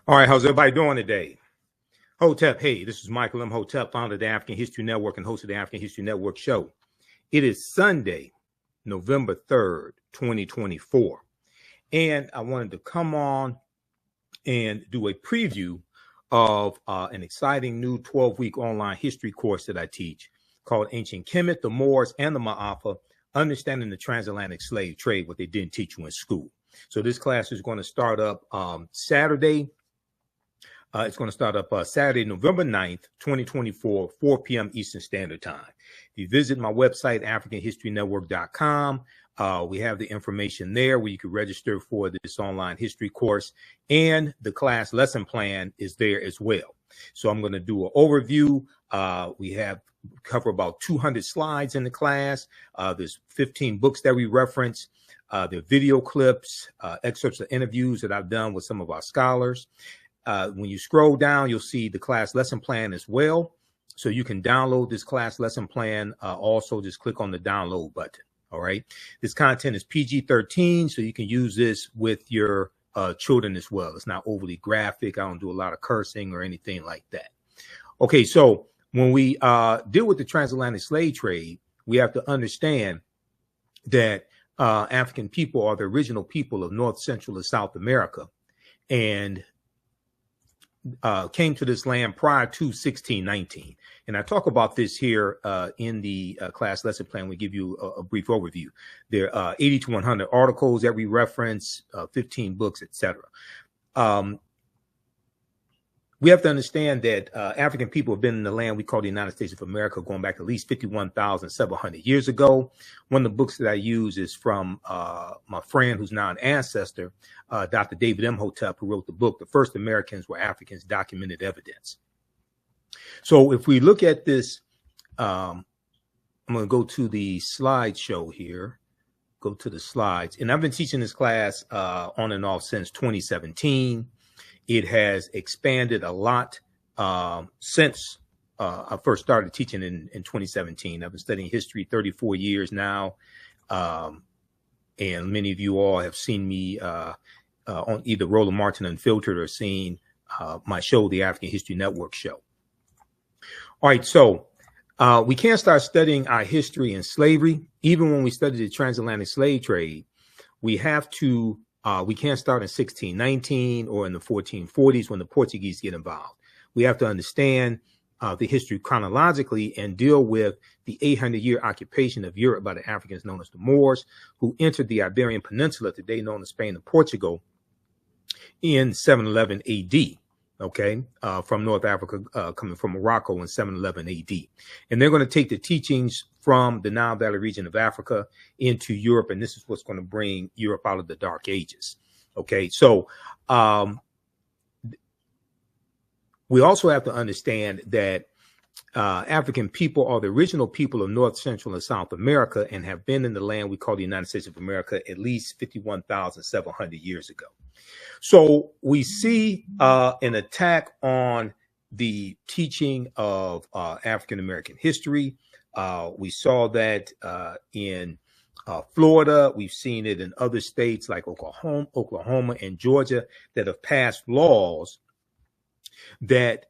All right, how's everybody doing today? Hotep, hey, this is Michael Imhotep, founder of the African History Network and host of the African History Network show. It is Sunday, November 3rd, 2024. And I wanted to come on and do a preview of an exciting new 12-week online history course that I teach called Ancient Kemet, the Moors, and the Ma'afa, Understanding the Transatlantic Slave Trade, what they didn't teach you in school. So this class is going to start up Saturday. It's going to start up Saturday, November 9th, 2024, 4 p.m. Eastern Standard Time. If you visit my website, AfricanHistoryNetwork.com, we have the information there where you can register for this online history course, and the class lesson plan is there as well. So I'm going to do an overview. We have cover about 200 slides in the class. There's 15 books that we reference. There are video clips, excerpts of interviews that I've done with some of our scholars. When you scroll down, you'll see the class lesson plan as well. So you can download this class lesson plan. Also, just click on the download button. All right. This content is PG-13, so you can use this with your children as well. It's not overly graphic. I don't do a lot of cursing or anything like that. Okay, so when we deal with the transatlantic slave trade, we have to understand that African people are the original people of North, Central, and South America, and came to this land prior to 1619. And I talk about this here in the class lesson plan. We give you a brief overview. There are 80 to 100 articles that we reference, 15 books, etc. We have to understand that African people have been in the land we call the United States of America going back at least 51,700 years ago. One of the books that I use is from my friend who's now an ancestor, Dr. David Imhotep, who wrote the book, The First Americans Were Africans, Documented Evidence. So if we look at this, I'm going to go to the slideshow here, go to the slides. And I've been teaching this class on and off since 2017. It has expanded a lot since I first started teaching in 2017. I've been studying history 34 years now. And many of you all have seen me on either Roland Martin Unfiltered or seen my show, the African History Network show. All right, so we can't start studying our history in slavery. Even when we study the transatlantic slave trade, we have to we can't start in 1619 or in the 1440s when the Portuguese get involved. We have to understand the history chronologically and deal with the 800-year occupation of Europe by the Africans known as the Moors, who entered the Iberian Peninsula, today known as Spain and Portugal, in 711 AD. Okay, from North Africa, coming from Morocco in 711 AD. And they're going to take the teachings from the Nile Valley region of Africa into Europe, and this is what's going to bring Europe out of the Dark Ages. Okay, so we also have to understand that African people are the original people of North, Central, and South America and have been in the land we call the United States of America at least 51,700 years ago. So we see an attack on the teaching of African American history. We saw that in Florida. We've seen it in other states like Oklahoma and Georgia that have passed laws that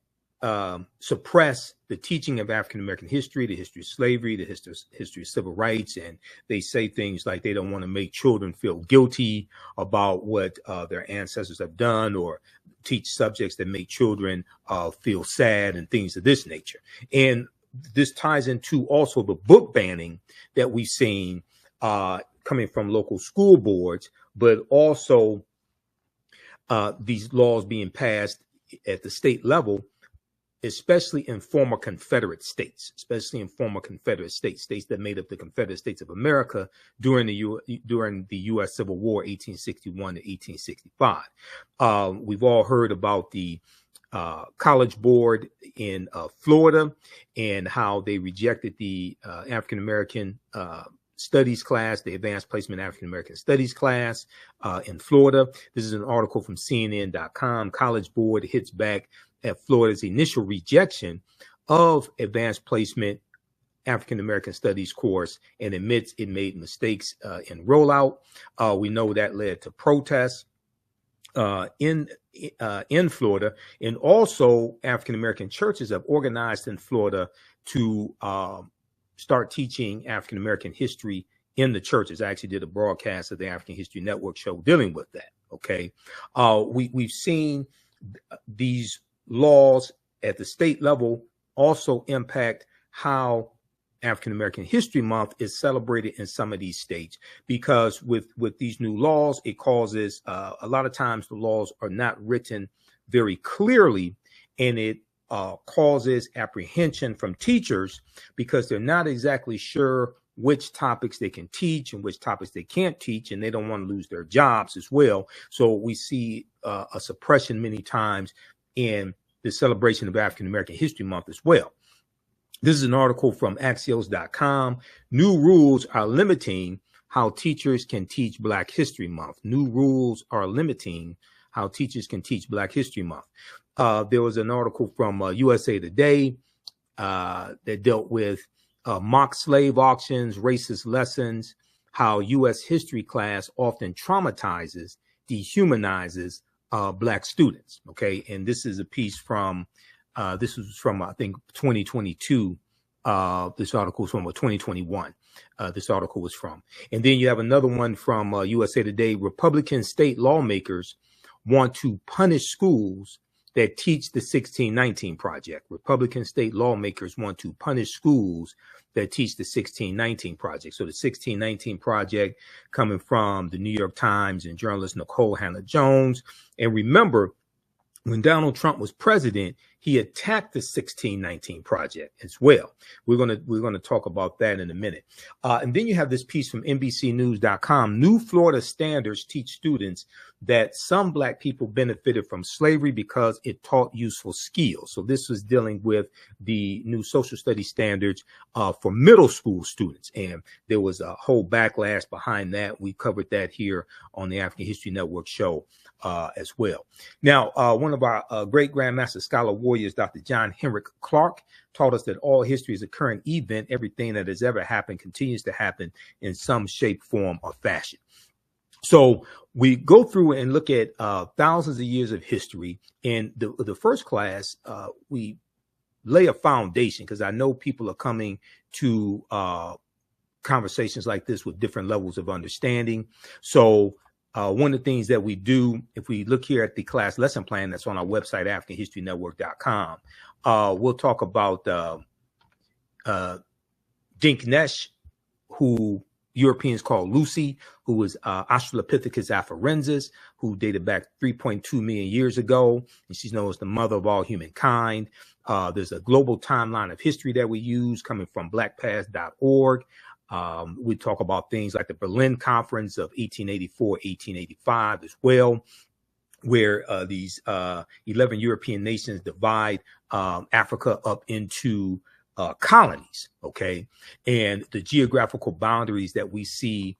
suppress the teaching of African American history, the history of slavery, the history of civil rights. And they say things like they don't want to make children feel guilty about what their ancestors have done, or teach subjects that make children feel sad and things of this nature. And this ties into also the book banning that we've seen coming from local school boards, but also these laws being passed at the state level, especially in former Confederate states, states that made up the Confederate States of America during the U.S. Civil War, 1861 to 1865. We've all heard about the College Board in Florida and how they rejected the African American studies class, the advanced placement African American studies class in Florida. This is an article from CNN.com. College Board hits back at Florida's initial rejection of advanced placement African American studies course and admits it made mistakes in rollout. We know that led to protests. in Florida, and also African American churches have organized in Florida to start teaching African American history in the churches. I actually did a broadcast of the African History Network show dealing with that. Okay, we've seen these laws at the state level also impact how African American History Month is celebrated in some of these states, because with these new laws, it causes a lot of times the laws are not written very clearly, and it causes apprehension from teachers because they're not exactly sure which topics they can teach and which topics they can't teach, and they don't want to lose their jobs as well. So we see a suppression many times in the celebration of African American History Month as well. This is an article from Axios.com. New rules are limiting how teachers can teach Black History Month. New rules are limiting how teachers can teach Black History Month. There was an article from USA Today that dealt with mock slave auctions, racist lessons, how U.S. history class often traumatizes, dehumanizes Black students. Okay, and this is a piece from this was from, I think, 2022. This article was from 2021. This article was from. And then you have another one from USA Today. Republican state lawmakers want to punish schools that teach the 1619 Project. Republican state lawmakers want to punish schools that teach the 1619 Project. So the 1619 Project coming from the New York Times and journalist Nicole Hannah-Jones. And remember, when Donald Trump was president, he attacked the 1619 Project as well. We're gonna talk about that in a minute. And then you have this piece from NBCNews.com. New Florida standards teach students that some Black people benefited from slavery because it taught useful skills. So this was dealing with the new social studies standards for middle school students. And there was a whole backlash behind that. We covered that here on the African History Network show as well. Now, one of our great Grandmaster Scholar Warriors, Dr. John Henrik Clarke, taught us that all history is a current event. Everything that has ever happened continues to happen in some shape, form, or fashion. So we go through and look at thousands of years of history. In the first class, we lay a foundation, because I know people are coming to conversations like this with different levels of understanding. So one of the things that we do, if we look here at the class lesson plan that's on our website, AfricanHistoryNetwork.com, we'll talk about Dinknesh, who Europeans call Lucy, who was Australopithecus afarensis, who dated back 3.2 million years ago, and she's known as the mother of all humankind. There's a global timeline of history that we use coming from blackpast.org. We talk about things like the Berlin Conference of 1884, 1885 as well, where these 11 European nations divide Africa up into colonies, okay? And the geographical boundaries that we see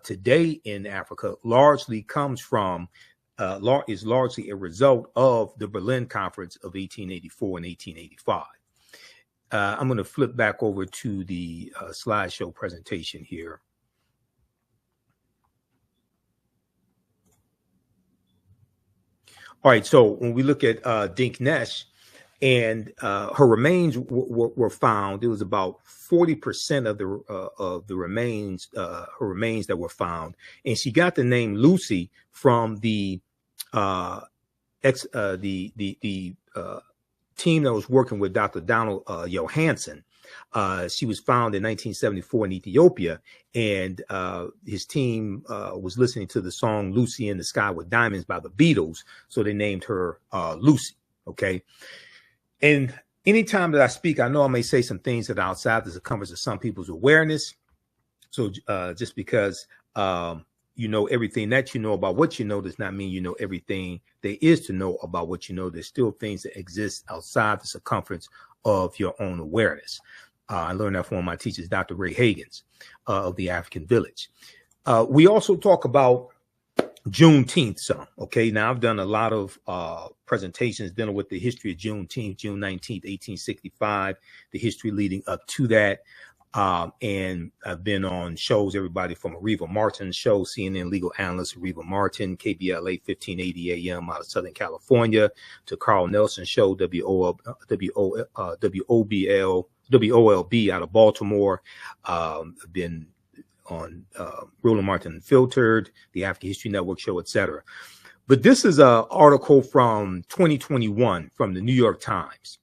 today in Africa largely comes from, is largely a result of the Berlin Conference of 1884 and 1885. I'm going to flip back over to the slideshow presentation here. All right, so when we look at Dinknesh, and her remains were found, it was about 40% of the remains, her remains that were found, and she got the name Lucy from the team that was working with Dr. Donald Johansen. She was found in 1974 in Ethiopia, and his team was listening to the song Lucy in the Sky with Diamonds by the Beatles, so they named her Lucy, okay? And anytime that I speak, I know I may say some things that are outside the circumference of some people's awareness. So just because you know everything that you know about what you know does not mean you know everything there is to know about what you know. There's still things that exist outside the circumference of your own awareness. I learned that from one of my teachers, Dr. Ray Hagins of the African Village. We also talk about Juneteenth some, okay? Now, I've done a lot of presentations dealing with the history of Juneteenth, June 19th, 1865, the history leading up to that. And I've been on shows, everybody from Areva Martin's show, CNN legal analyst Areva Martin, KBLA 1580 AM out of Southern California, to Carl Nelson's show, WOLB out of Baltimore. I've been on Roland Martin Unfiltered, the African History Network show, etc. But this is an article from 2021 from the New York Times.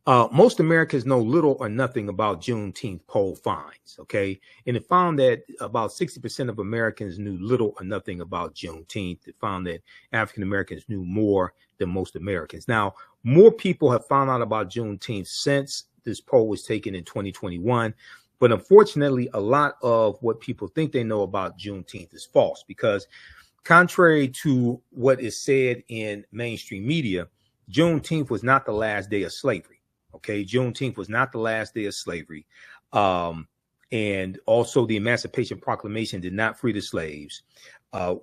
Most Americans know little or nothing about Juneteenth poll finds, okay? And it found that about 60% of Americans knew little or nothing about Juneteenth. It found that African Americans knew more than most Americans. Now, more people have found out about Juneteenth since this poll was taken in 2021. But unfortunately, a lot of what people think they know about Juneteenth is false, because contrary to what is said in mainstream media, Juneteenth was not the last day of slavery. Okay, Juneteenth was not the last day of slavery. And also the Emancipation Proclamation did not free the slaves.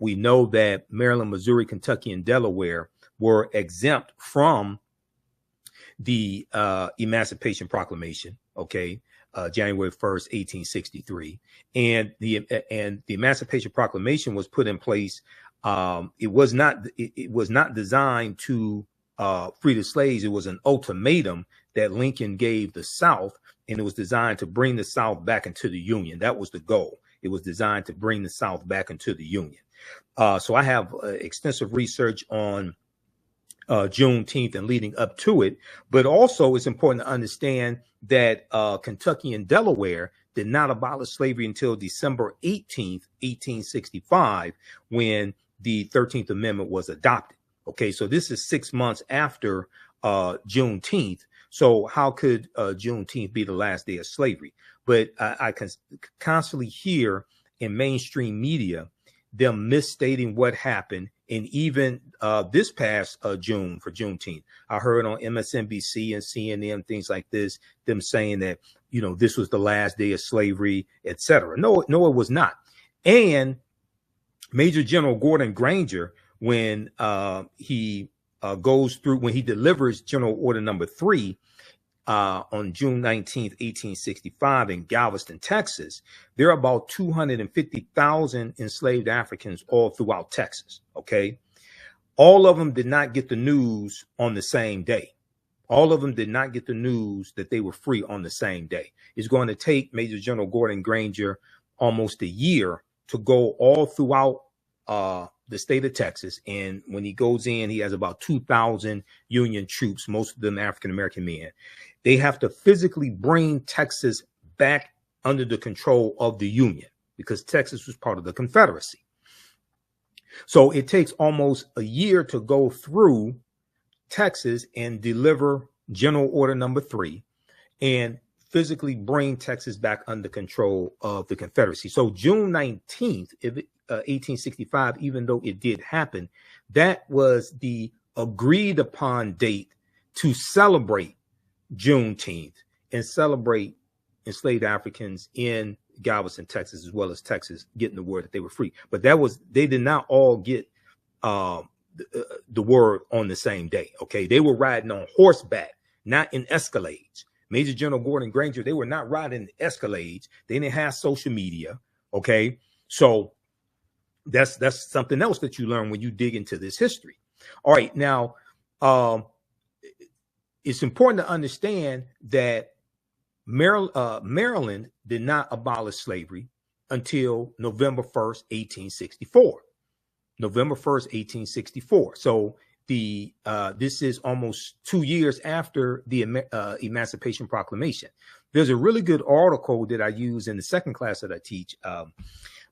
We know that Maryland, Missouri, Kentucky, and Delaware were exempt from the Emancipation Proclamation, okay, January 1st, 1863. And the Emancipation Proclamation was put in place. It was not designed to free the slaves. It was an ultimatum that Lincoln gave the South, and it was designed to bring the South back into the Union. That was the goal. It was designed to bring the South back into the Union. So I have extensive research on Juneteenth and leading up to it, but also it's important to understand that Kentucky and Delaware did not abolish slavery until December 18th, 1865, when the 13th Amendment was adopted. Okay, so this is 6 months after Juneteenth. So how could Juneteenth be the last day of slavery? But I can constantly hear in mainstream media them misstating what happened. And even this past June for Juneteenth, I heard on MSNBC and CNN, things like this, them saying that, you know, this was the last day of slavery, etc. No, it was not. And Major General Gordon Granger, when he delivers General Order Number 3 on June 19th, 1865 in Galveston, Texas, there are about 250,000 enslaved Africans all throughout Texas, okay? All of them did not get the news on the same day. All of them did not get the news that they were free on the same day. It's going to take Major General Gordon Granger almost a year to go all throughout the state of Texas. And when he goes in, he has about 2,000 Union troops, most of them African-American men. They have to physically bring Texas back under the control of the Union, because Texas was part of the Confederacy. So it takes almost a year to go through Texas and deliver General Order Number 3 and physically bring Texas back under control of the Confederacy. So June 19th, 1865, even though it did happen, that was the agreed upon date to celebrate Juneteenth and celebrate enslaved Africans in Galveston, Texas, as well as Texas getting the word that they were free. But they did not all get the word on the same day. Okay, they were riding on horseback, not in Escalades. Major General Gordon Granger, they were not riding in Escalades. They didn't have social media. Okay, so that's something else that you learn when you dig into this history. All right, now it's important to understand that Maryland did not abolish slavery until November 1st, 1864. November 1st, 1864. So this is almost 2 years after the Emancipation Proclamation. There's a really good article that I use in the second class that I teach,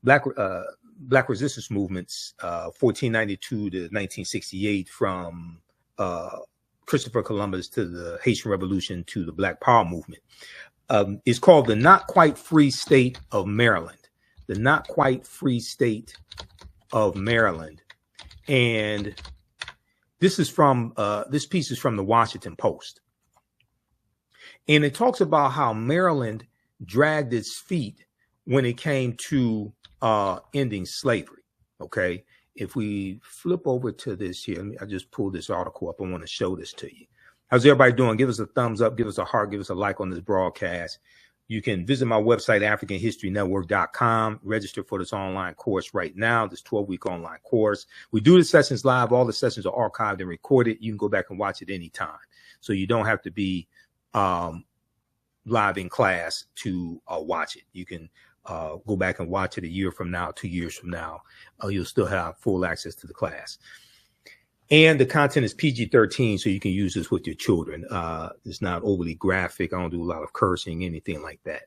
Black Resistance Movements, 1492 to 1968, from Christopher Columbus to the Haitian Revolution to the Black Power movement. It's called The Not Quite Free State of Maryland. The Not Quite Free State of Maryland. And this piece is from the Washington Post. And it talks about how Maryland dragged its feet when it came to ending slavery. Okay. If we flip over to this here, I just pulled this article up. I want to show this to you. How's everybody doing? Give us a thumbs up, give us a heart, give us a like on this broadcast. You can visit my website, AfricanHistoryNetwork.com. Register for this online course right now, this 12-week online course. We do the sessions live. All the sessions are archived and recorded. You can go back and watch it anytime. So you don't have to be live in class to watch it. You can go back and watch it a year from now, 2 years from now. You'll still have full access to the class. And the content is PG-13, so you can use this with your children. It's not overly graphic. I don't do a lot of cursing, anything like that.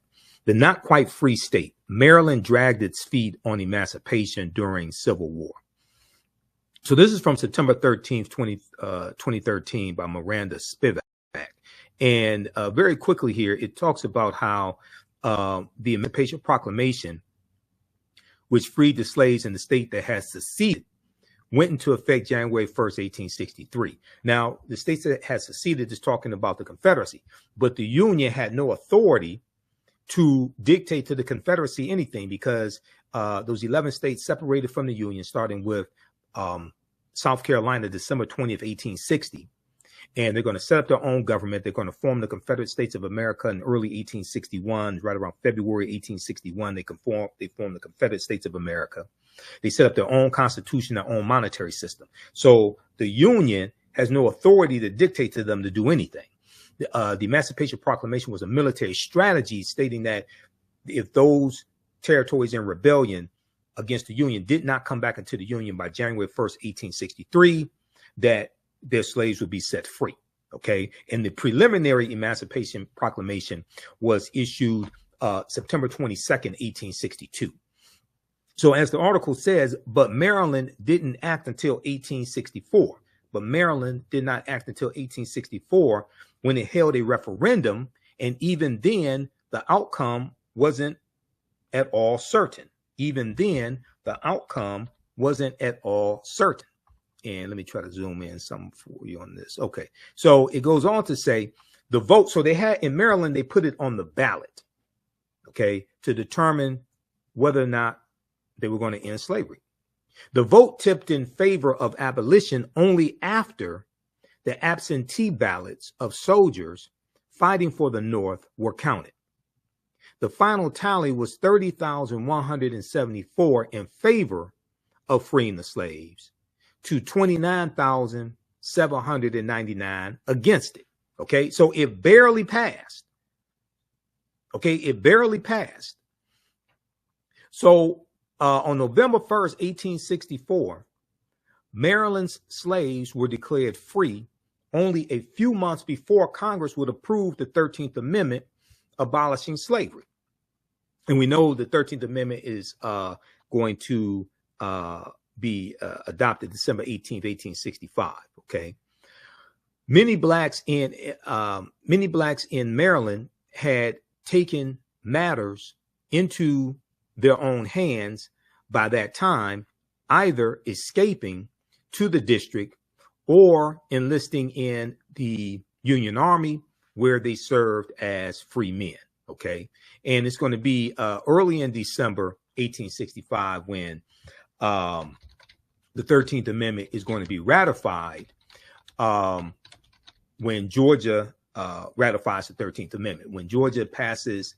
The not quite free state. Maryland dragged its feet on emancipation during Civil War. So this is from September 13th, 2013 by Miranda Spivak. And very quickly here, it talks about how the Emancipation Proclamation, which freed the slaves in the state that had seceded, went into effect January 1st, 1863. Now, the states that had seceded is talking about the Confederacy, but the Union had no authority to dictate to the Confederacy anything because those 11 states separated from the Union, starting with South Carolina, December 20th, 1860. And they're going to set up their own government. They're going to form the Confederate States of America in early 1861, right around February 1861. They form the Confederate States of America. They set up their own constitution, their own monetary system. So the Union has no authority to dictate to them to do anything. The Emancipation Proclamation was a military strategy stating that if those territories in rebellion against the Union did not come back into the Union by January 1st, 1863, that their slaves would be set free. Okay. And the preliminary Emancipation Proclamation was issued September 22nd, 1862. So as the article says, but Maryland didn't act until 1864. But Maryland did not act until 1864 when it held a referendum. And even then, the outcome wasn't at all certain. Even then, the outcome wasn't at all certain. And let me try to zoom in some for you on this. Okay. So it goes on to say the vote. So they had in Maryland, they put it on the ballot, okay, to determine whether or not they were going to end slavery. The vote tipped in favor of abolition only after the absentee ballots of soldiers fighting for the North were counted. The final tally was 30,174 in favor of freeing the slaves to 29,799 against it. Okay, so it barely passed. Okay, it barely passed. So on November 1st, 1864, Maryland's slaves were declared free only a few months before Congress would approve the 13th Amendment abolishing slavery. And we know the 13th Amendment is going to be adopted December 18th, 1865. Okay. Many blacks in Maryland had taken matters into their own hands by that time, either escaping to the district or enlisting in the Union Army, where they served as free men. Okay. And it's going to be early in December 1865 when the 13th Amendment is going to be ratified, when Georgia ratifies the 13th Amendment. When Georgia passes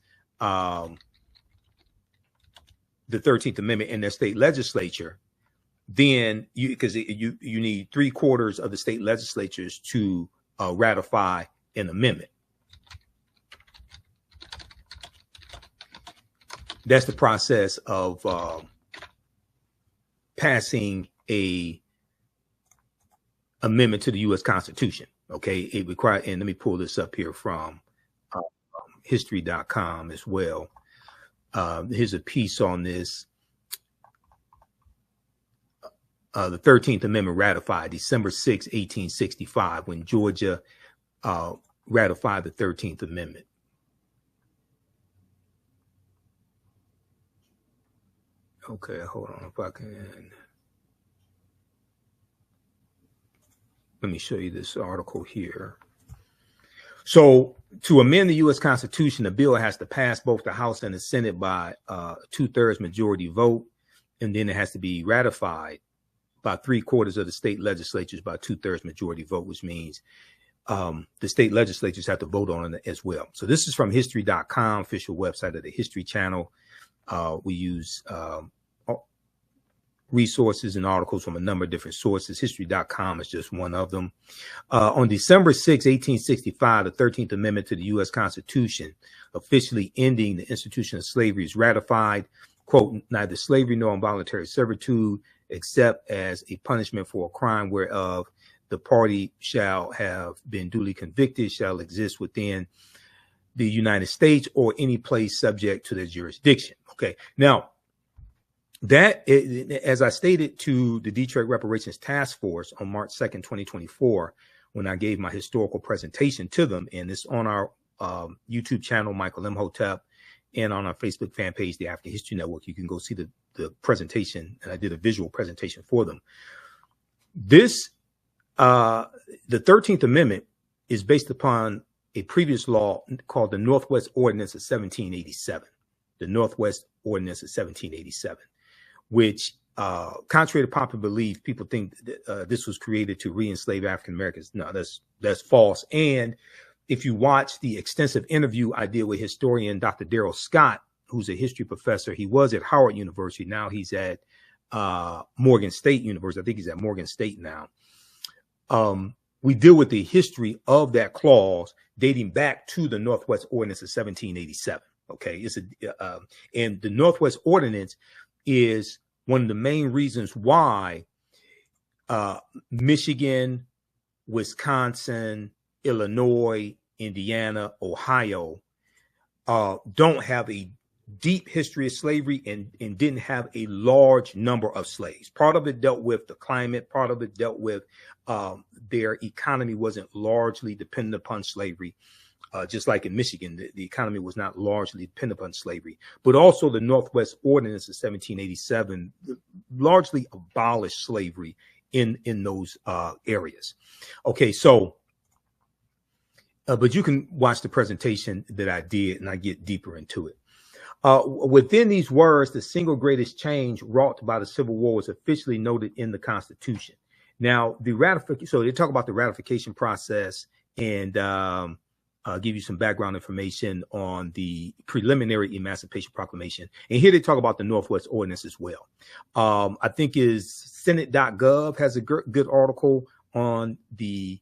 the 13th Amendment in their state legislature, then you need 3/4 of the state legislatures to ratify an amendment. That's the process of passing a amendment to the U.S. Constitution. Okay, it requires, and let me pull this up here from history.com as well. Here's a piece on this. The 13th Amendment ratified December 6, 1865, when Georgia ratified the 13th Amendment. Okay, hold on. If I can, let me show you this article here. So to amend the U.S. Constitution, the bill has to pass both the House and the Senate by 2/3 majority vote, and then it has to be ratified by 3/4 of the state legislatures by 2/3 majority vote, which means the state legislatures have to vote on it as well. So this is from history.com, official website of the History Channel. We use resources and articles from a number of different sources. History.com is just one of them. On December 6, 1865, the 13th Amendment to the U.S. Constitution, officially ending the institution of slavery, is ratified. Quote, neither slavery nor involuntary servitude, except as a punishment for a crime whereof the party shall have been duly convicted, shall exist within the United States or any place subject to their jurisdiction. Okay. Now, that, as I stated to the Detroit Reparations Task Force on March 2nd, 2024, when I gave my historical presentation to them, and it's on our YouTube channel, Michael Imhotep, and on our Facebook fan page, the African History Network, you can go see the presentation, and I did a visual presentation for them. This, the 13th Amendment is based upon a previous law called the Northwest Ordinance of 1787. The Northwest Ordinance of 1787. Which, contrary to popular belief, people think that, this was created to re-enslave African Americans. No, that's false. And if you watch the extensive interview I did with historian Dr. Darrell Scott, who's a history professor, he was at Howard University. Now he's at Morgan State University. I think he's at Morgan State now. We deal with the history of that clause dating back to the Northwest Ordinance of 1787. Okay, it's and the Northwest Ordinance is one of the main reasons why Michigan, Wisconsin, Illinois, Indiana, Ohio don't have a deep history of slavery and didn't have a large number of slaves. Part of it dealt with the climate. Part of it dealt with their economy wasn't largely dependent upon slavery. Just like in Michigan, the economy was not largely dependent upon slavery, but also the Northwest Ordinance of 1787 largely abolished slavery in those areas. Okay, so, but you can watch the presentation that I did and I get deeper into it. Within these words, the single greatest change wrought by the Civil War was officially noted in the Constitution. Now, so they talk about the ratification process and give you some background information on the preliminary Emancipation Proclamation. And here they talk about the Northwest Ordinance as well. I think is Senate.gov has a good article on the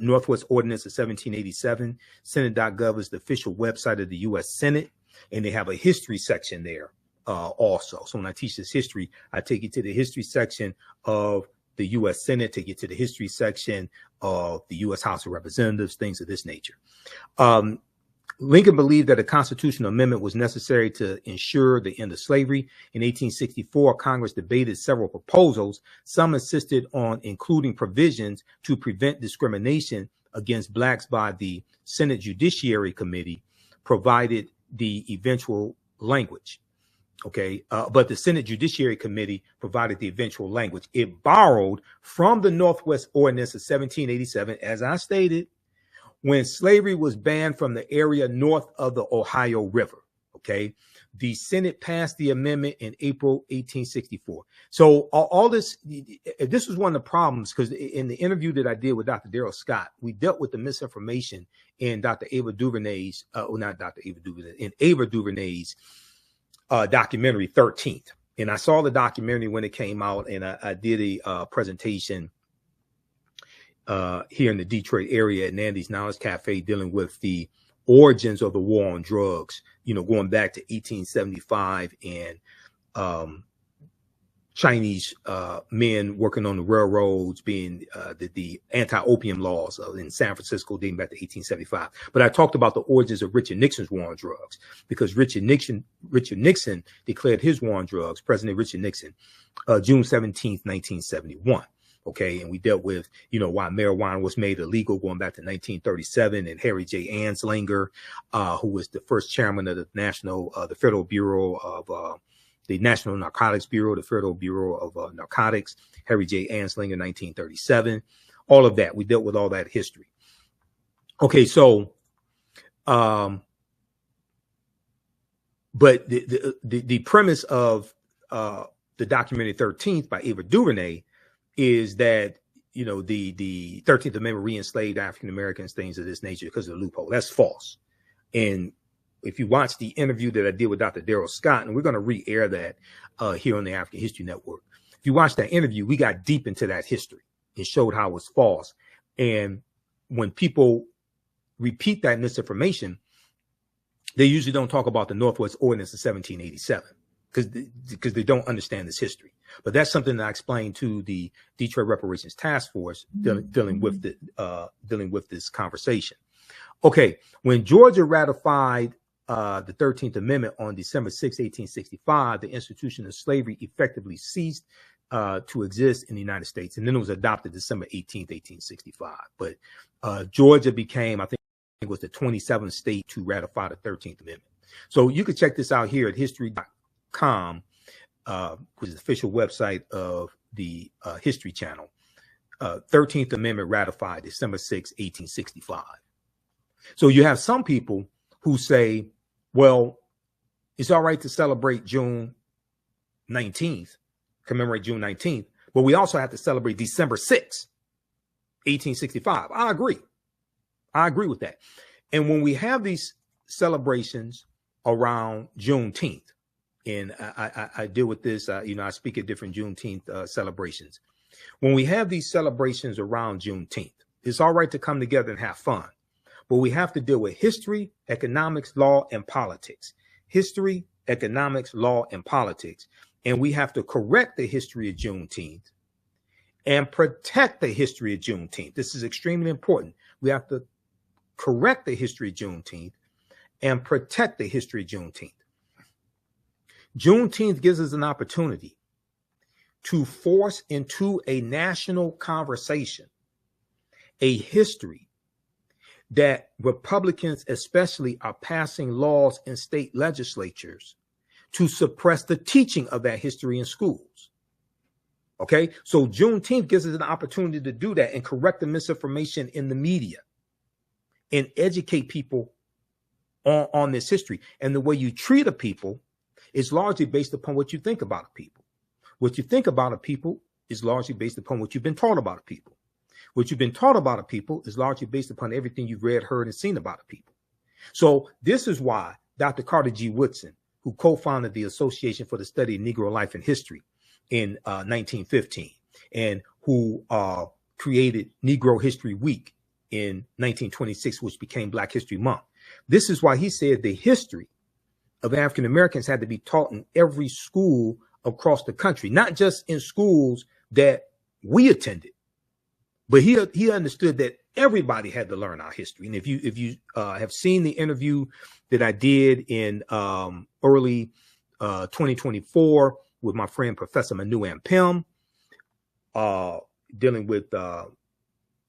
Northwest Ordinance of 1787. Senate.gov is the official website of the U.S. Senate, and they have a history section there also. So when I teach this history, I take you to the history section of the U.S. Senate, take you to the history section of the U.S. House of Representatives, things of this nature. Lincoln believed that a constitutional amendment was necessary to ensure the end of slavery. In 1864, Congress debated several proposals. Some insisted on including provisions to prevent discrimination against blacks by the Senate Judiciary Committee, provided the eventual language. Okay, but the Senate Judiciary Committee provided the eventual language. It borrowed from the Northwest Ordinance of 1787, as I stated, when slavery was banned from the area north of the Ohio River. Okay, the Senate passed the amendment in April 1864. So all this was one of the problems, because in the interview that I did with Dr. Darrell Scott, we dealt with the misinformation in Dr. Ava DuVernay's, not Dr. Ava DuVernay, in Ava DuVernay's documentary 13th. And I saw the documentary when it came out, and I did a presentation here in the Detroit area at Nandy's Knowledge Cafe dealing with the origins of the war on drugs, you know, going back to 1875 and Chinese men working on the railroads, being the anti-opium laws in San Francisco dating back to 1875. But I talked about the origins of Richard Nixon's war on drugs, because Richard Nixon declared his war on drugs, President Richard Nixon, June 17th, 1971. Okay, and we dealt with, you know, why marijuana was made illegal going back to 1937, and Harry J. Anslinger, who was the first chairman of the Federal Bureau of the National Narcotics Bureau, the Federal Bureau of Narcotics, Harry J. Anslinger, 1937. All of that, we dealt with all that history. Okay, so, but the premise of the documentary 13th by Ava DuVernay is that you know, the 13th Amendment re-enslaved African Americans, things of this nature because of the loophole. That's false. And if you watch the interview that I did with Dr. Darrell Scott, and we're going to re-air that here on the African History Network. If you watch that interview, we got deep into that history and showed how it was false. And when people repeat that misinformation, they usually don't talk about the Northwest Ordinance of 1787 because they don't understand this history. But that's something that I explained to the Detroit Reparations Task Force dealing with this conversation. Okay, when Georgia ratified the 13th Amendment on December 6, 1865, the institution of slavery effectively ceased to exist in the United States. And then it was adopted December 18th, 1865. But Georgia became, I think it was the 27th state to ratify the 13th Amendment. So you can check this out here at history.com, which is the official website of the History Channel. 13th Amendment ratified December 6, 1865. So you have some people who say, well, it's all right to celebrate June 19th, commemorate June 19th, but we also have to celebrate December 6th, 1865. I agree. I agree with that. And when we have these celebrations around Juneteenth, and I deal with this, you know, I speak at different Juneteenth celebrations. When we have these celebrations around Juneteenth, it's all right to come together and have fun, but we have to deal with history, economics, law, and politics. History, economics, law, and politics. And we have to correct the history of Juneteenth and protect the history of Juneteenth. This is extremely important. We have to correct the history of Juneteenth and protect the history of Juneteenth. Juneteenth gives us an opportunity to force into a national conversation a history that Republicans especially are passing laws in state legislatures to suppress the teaching of that history in schools. Okay, so Juneteenth gives us an opportunity to do that and correct the misinformation in the media and educate people on this history. And the way you treat a people is largely based upon what you think about a people. What you think about a people is largely based upon what you've been taught about a people. What you've been taught about a people is largely based upon everything you've read, heard, and seen about a people. So this is why Dr. Carter G. Woodson, who co-founded the Association for the Study of Negro Life and History in 1915, and who created Negro History Week in 1926, which became Black History Month. This is why he said the history of African Americans had to be taught in every school across the country, not just in schools that we attended, but he understood that everybody had to learn our history. And if you have seen the interview that I did in early 2024 with my friend Professor Manu Ampem, dealing with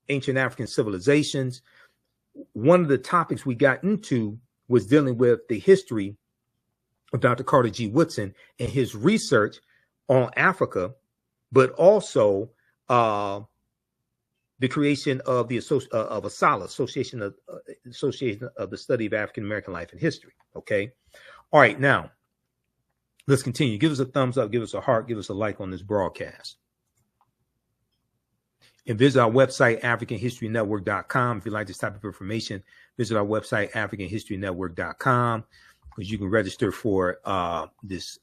ancient African civilizations, one of the topics we got into was dealing with the history of Dr. Carter G. Woodson and his research on Africa, but also the creation of the ASALH, Association of the Study of African American Life and History. Okay, all right, now let's continue. Give us a thumbs up, give us a heart, give us a like on this broadcast. And visit our website, AfricanHistoryNetwork.com. If you like this type of information, visit our website, AfricanHistoryNetwork.com, because you can register for this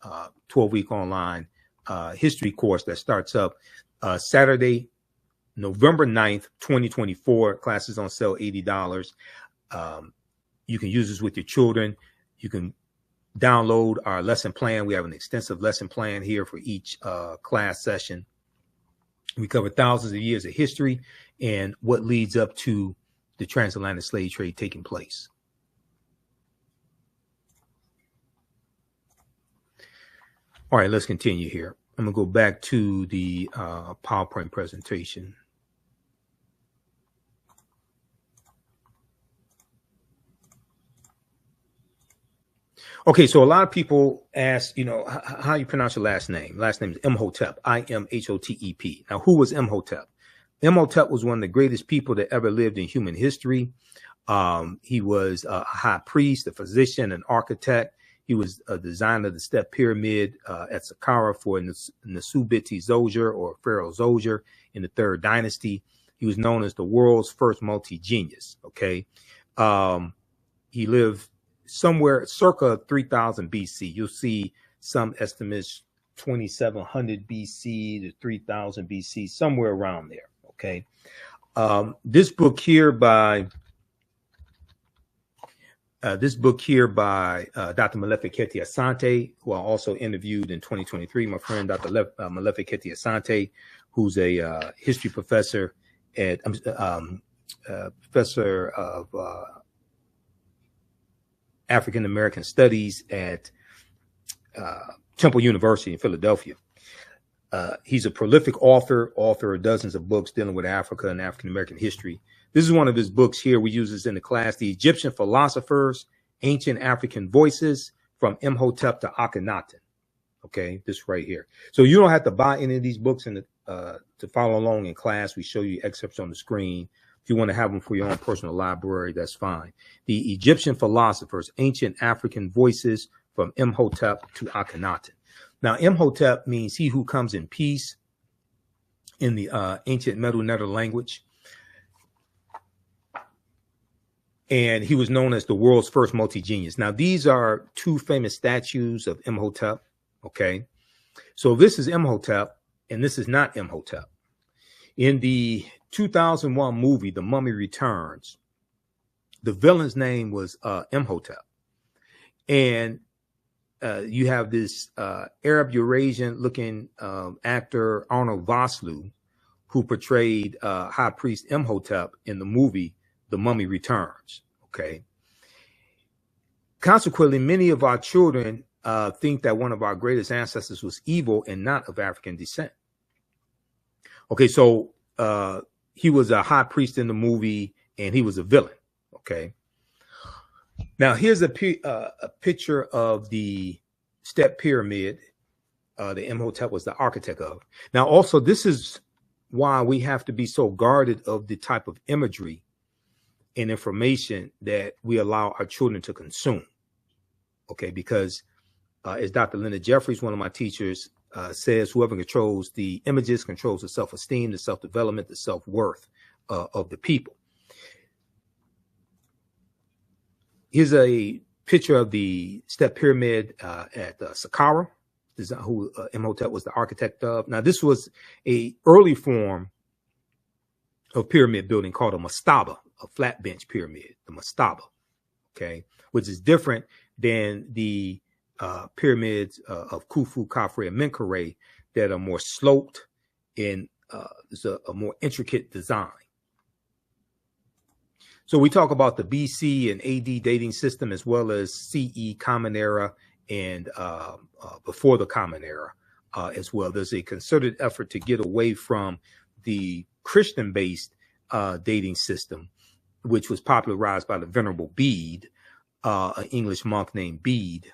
12-week online history course that starts up Saturday, November 9th, 2024. Classes on sale, $80. You can use this with your children. You can download our lesson plan. We have an extensive lesson plan here for each class session. We cover thousands of years of history and what leads up to the transatlantic slave trade taking place. All right, let's continue here. I'm going to go back to the PowerPoint presentation. Okay, so a lot of people ask, you know, how you pronounce your last name. Last name is Imhotep, I-M-H-O-T-E-P. Now, who was Imhotep? Imhotep was one of the greatest people that ever lived in human history. He was a high priest, a physician, an architect. He was a designer of the step pyramid at Saqqara for Nasubiti Zoger, or Pharaoh Zoger, in the Third Dynasty. He was known as the world's first multi-genius. Okay. He lived somewhere circa 3000 BC. You'll see some estimates 2700 BC to 3000 BC, somewhere around there. Okay. This book here by Dr. Malefi Keti Asante, who I also interviewed in 2023, my friend Dr. Malefi Keti Asante, who's a history professor at professor of African American Studies at Temple University in Philadelphia. He's a prolific author of dozens of books dealing with Africa and African American history. This is one of his books here. We use this in the class, The Egyptian Philosophers, Ancient African Voices, from Imhotep to Akhenaten. Okay, this right here. So you don't have to buy any of these books to follow along in class. We show you excerpts on the screen. If you want to have them for your own personal library, that's fine. The Egyptian Philosophers, Ancient African Voices, from Imhotep to Akhenaten. Now, Imhotep means he who comes in peace in the ancient Medu Neter language. And he was known as the world's first multi-genius. Now, these are two famous statues of Imhotep. Okay. So this is Imhotep, and this is not Imhotep. In the 2001 movie, The Mummy Returns, the villain's name was Imhotep. And you have this Arab Eurasian looking actor, Arnold Vosloo, who portrayed High Priest Imhotep in the movie The Mummy Returns. Okay. Consequently, many of our children think that one of our greatest ancestors was evil and not of African descent. Okay, so he was a high priest in the movie, and he was a villain. Okay. Now, here's a picture of the step pyramid that Imhotep was the architect of. Now, also, this is why we have to be so guarded of the type of imagery and information that we allow our children to consume. Okay, because as Dr. Leonard Jeffries, one of my teachers, says, whoever controls the images controls the self-esteem, the self-development, the self-worth of the people. Here's a picture of the step pyramid at Saqqara, who Imhotep was the architect of. Now, this was a early form of pyramid building called a mastaba, a flat bench pyramid, the mastaba, okay, which is different than the pyramids of Khufu, Khafre, and Menkaure that are more sloped and it's a more intricate design. So we talk about the BC and AD dating system, as well as CE, Common Era, and before the Common Era as well. There's a concerted effort to get away from the Christian-based dating system, which was popularized by the Venerable Bede, an English monk named Bede,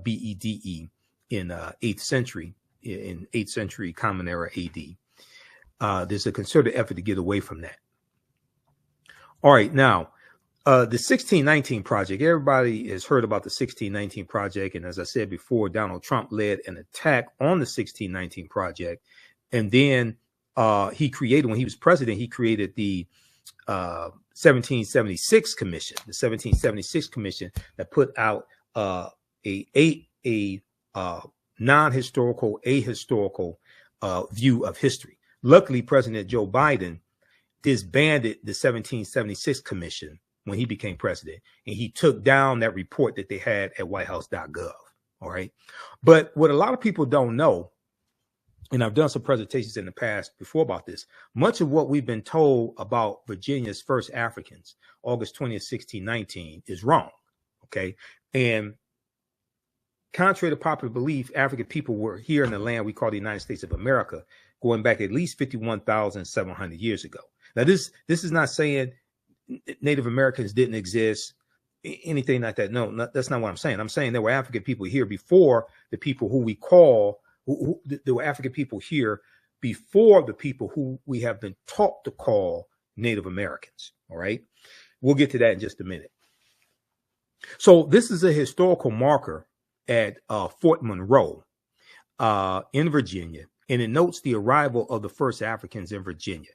B-E-D-E, in 8th century, in 8th century Common Era AD. There's a concerted effort to get away from that. All right, now, the 1619 Project, everybody has heard about the 1619 Project. And as I said before, Donald Trump led an attack on the 1619 Project. And then he created, when he was president, he created the 1776 Commission, the 1776 Commission that put out a non-historical, ahistorical view of history. Luckily, President Joe Biden disbanded the 1776 Commission when he became president, and he took down that report that they had at whitehouse.gov. All right. But what a lot of people don't know, and I've done some presentations in the past before about this, much of what we've been told about Virginia's first Africans, August 20th, 1619, is wrong. Okay. And contrary to popular belief, African people were here in the land we call the United States of America, going back at least 51,700 years ago. Now, this is not saying Native Americans didn't exist, anything like that. No, that's not what I'm saying. I'm saying there were African people here before the people who we call, there were African people here before the people who we have been taught to call Native Americans. All right. We'll get to that in just a minute. So this is a historical marker at Fort Monroe in Virginia, and it notes the arrival of the first Africans in Virginia.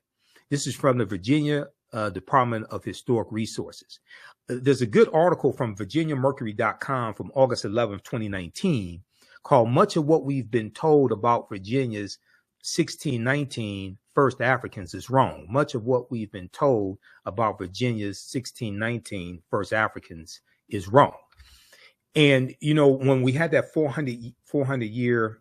This is from the Virginia Department of Historic Resources. There's a good article from VirginiaMercury.com from August 11th, 2019, called Much of What We've Been Told About Virginia's 1619 First Africans is Wrong. Much of what we've been told about Virginia's 1619 First Africans is wrong. And, you know, when we had that 400 year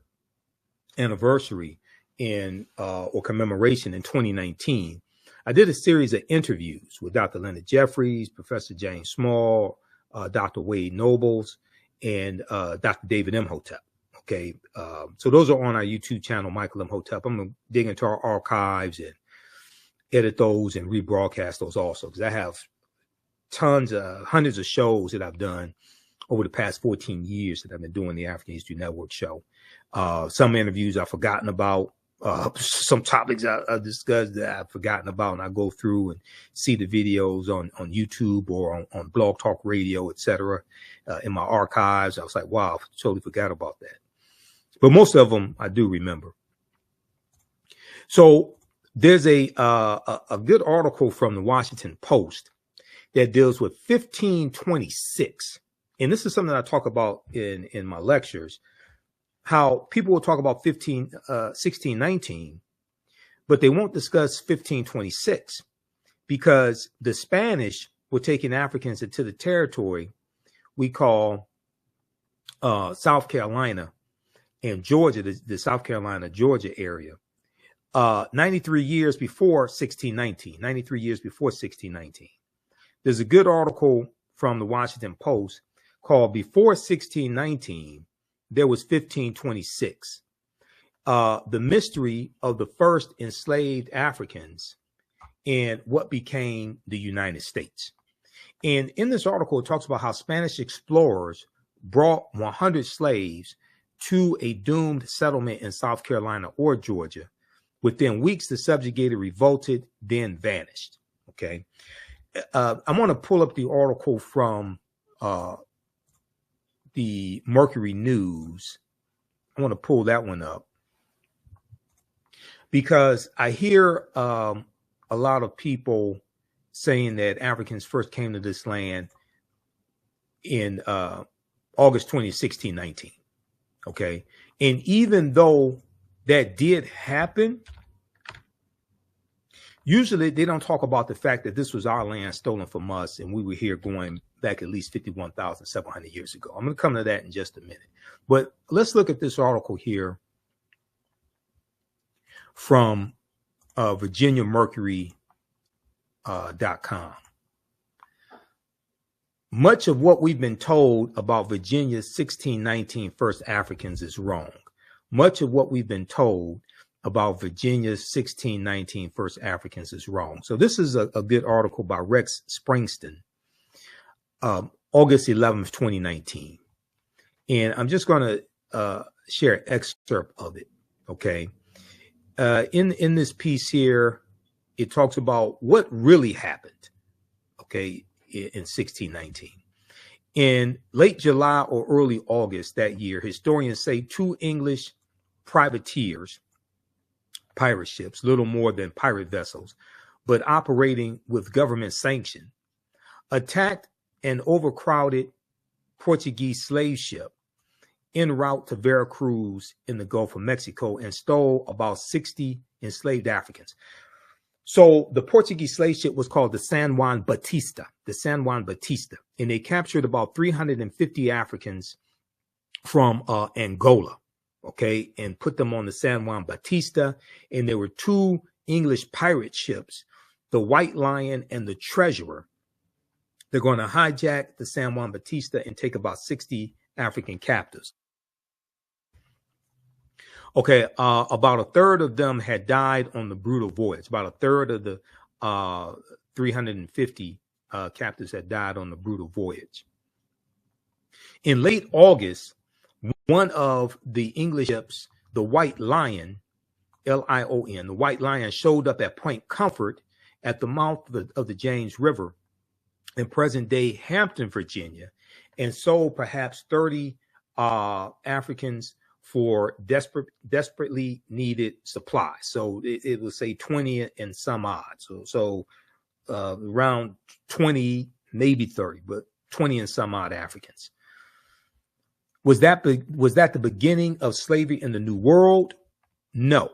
anniversary in or commemoration in 2019, I did a series of interviews with Dr. Leonard Jeffries, Professor James Small, Dr. Wade Nobles, and Dr. David Imhotep. Okay, so those are on our YouTube channel, Michael Imhotep. I'm going to dig into our archives and edit those and rebroadcast those also, because I have hundreds of shows that I've done over the past 14 years that I've been doing the African History Network show. Some interviews I've forgotten about, some topics I discussed that I've forgotten about, and I go through and see the videos on YouTube or on Blog Talk Radio, etc. In my archives. I was like, wow, I totally forgot about that. But most of them I do remember. So there's a good article from the Washington Post that deals with 1526. And this is something I talk about in my lectures, how people will talk about 1619, but they won't discuss 1526 because the Spanish were taking Africans into the territory we call South Carolina and Georgia, the South Carolina, Georgia area, 93 years before 1619, 93 years before 1619. There's a good article from the Washington Post called Before 1619, There Was 1526. The mystery of the first enslaved Africans and what became the United States. And in this article, it talks about how Spanish explorers brought 100 slaves to a doomed settlement in South Carolina or Georgia. Within weeks, the subjugated revolted, then vanished. Okay. I want to pull up the article from the Mercury News. I want to pull that one up because I hear a lot of people saying that Africans first came to this land in August 20, 1619. Okay. And even though that did happen, usually they don't talk about the fact that this was our land stolen from us and we were here going back at least 51,700 years ago. I'm going to come to that in just a minute. But let's look at this article here from VirginiaMercury.com. Much of what we've been told about Virginia's 1619 first Africans is wrong. Much of what we've been told about Virginia's 1619 first Africans is wrong. So this is a good article by Rex Springston, August 11th, 2019. And I'm just going to share an excerpt of it. Okay. In this piece here, it talks about what really happened. Okay. In 1619. In late July or early August that year, historians say 2 English privateers, pirate ships, little more than pirate vessels, but operating with government sanction, attacked an overcrowded Portuguese slave ship en route to Veracruz in the Gulf of Mexico and stole about 60 enslaved Africans. So the Portuguese slave ship was called the San Juan Batista, and they captured about 350 Africans from Angola, okay, and put them on the San Juan Batista. And there were 2 English pirate ships, the White Lion and the Treasurer. They're going to hijack the San Juan Batista and take about 60 African captives. Okay, about a third of them had died on the brutal voyage. About a third of the 350 captives had died on the brutal voyage. In late August, one of the English ships, the White Lion, Lion, the White Lion, showed up at Point Comfort at the mouth of the James River in present-day Hampton, Virginia, and sold perhaps 30 Africans for desperately needed supplies. So it will say 20 and some odd. So around 20, maybe 30, but 20 and some odd Africans. Was that the beginning of slavery in the New World? No.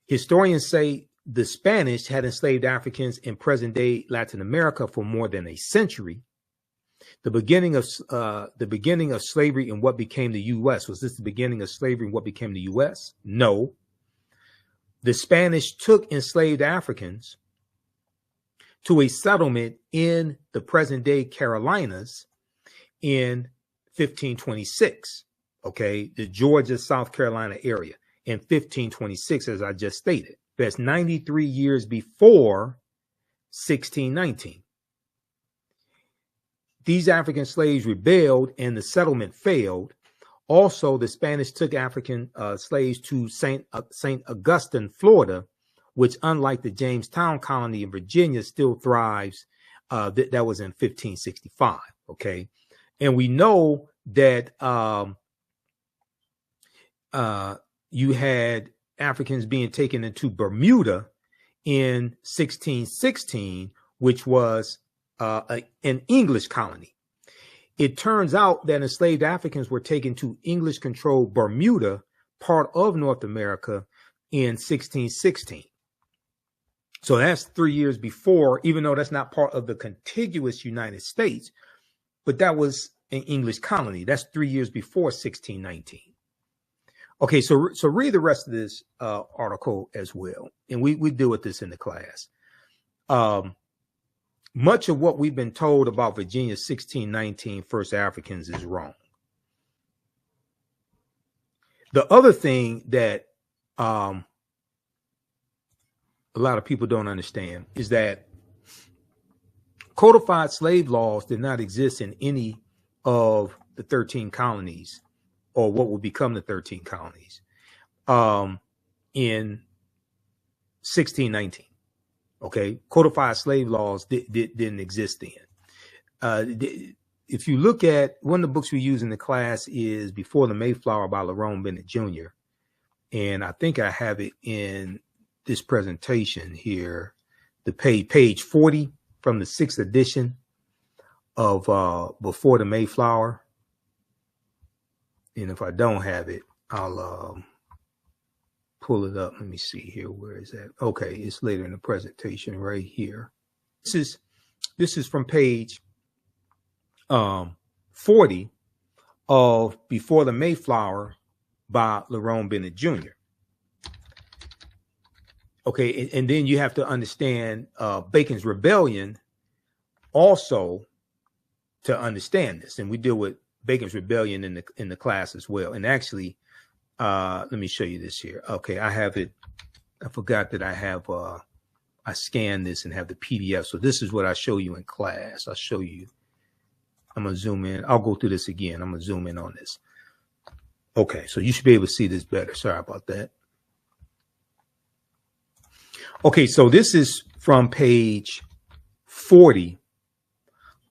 Historians say the Spanish had enslaved Africans in present-day Latin America for more than a century. The beginning of slavery in what became the U.S. Was this the beginning of slavery in what became the U.S.? No. The Spanish took enslaved Africans to a settlement in the present-day Carolinas in 1526. Okay, the Georgia, South Carolina area in 1526, as I just stated. That's 93 years before 1619. These African slaves rebelled and the settlement failed. Also, the Spanish took African slaves to St. Augustine, Florida, which, unlike the Jamestown colony in Virginia, still thrives. That was in 1565. Okay. And we know that you had Africans being taken into Bermuda in 1616, which was an English colony. It turns out that enslaved Africans were taken to English-controlled Bermuda, part of North America, in 1616. So that's 3 years before, even though that's not part of the contiguous United States, but that was an English colony. That's 3 years before 1619. Okay, so read the rest of this article as well, and we deal with this in the class. Much of what we've been told about Virginia's 1619 first Africans is wrong. The other thing that a lot of people don't understand is that codified slave laws did not exist in any of the 13 colonies, or what would become the 13 colonies, in 1619. Okay, codified slave laws didn't exist then. If you look at one of the books we use in the class is Before the Mayflower by Lerone Bennett Jr. And I think I have it in this presentation here, the page 40 from the 6th edition of Before the Mayflower. And if I don't have it, I'll pull it up. Let me see here. Where is that? Okay, it's later in the presentation right here. This is from page 40 of Before the Mayflower by Lerone Bennett Jr. Okay, and then you have to understand Bacon's Rebellion also to understand this, and we deal with Bacon's Rebellion in the class as well. And actually, let me show you this here. Okay, I have it. I forgot that I have I scanned this and have the PDF. So this is what I show you in class. I'll show you. I'm gonna zoom in. I'll go through this again. I'm gonna zoom in on this. Okay, so you should be able to see this better. Sorry about that. Okay, so this is from page 40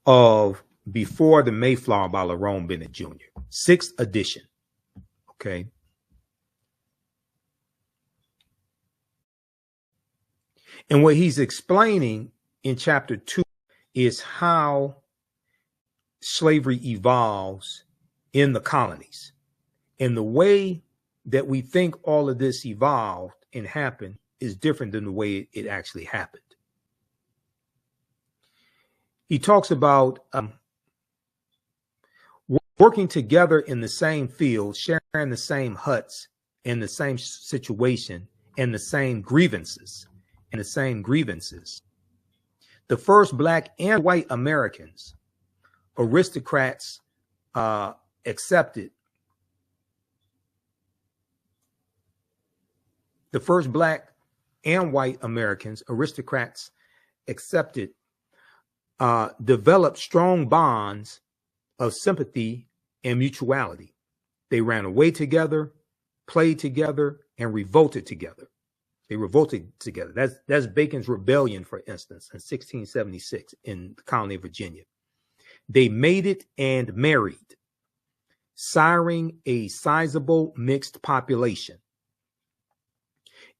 of Before the Mayflower by Lerone Bennett Jr., 6th edition. Okay. And what he's explaining in chapter 2 is how slavery evolves in the colonies. And the way that we think all of this evolved and happened is different than the way it actually happened. He talks about working together in the same field, sharing the same huts, in the same situation, and the same grievances. The first Black and white Americans, aristocrats, accepted. The first Black and white Americans, aristocrats, accepted, developed strong bonds of sympathy and mutuality. They ran away together, played together, and revolted together. They revolted together. That's Bacon's Rebellion, for instance, in 1676 in the colony of Virginia. They mated and married, siring a sizable mixed population.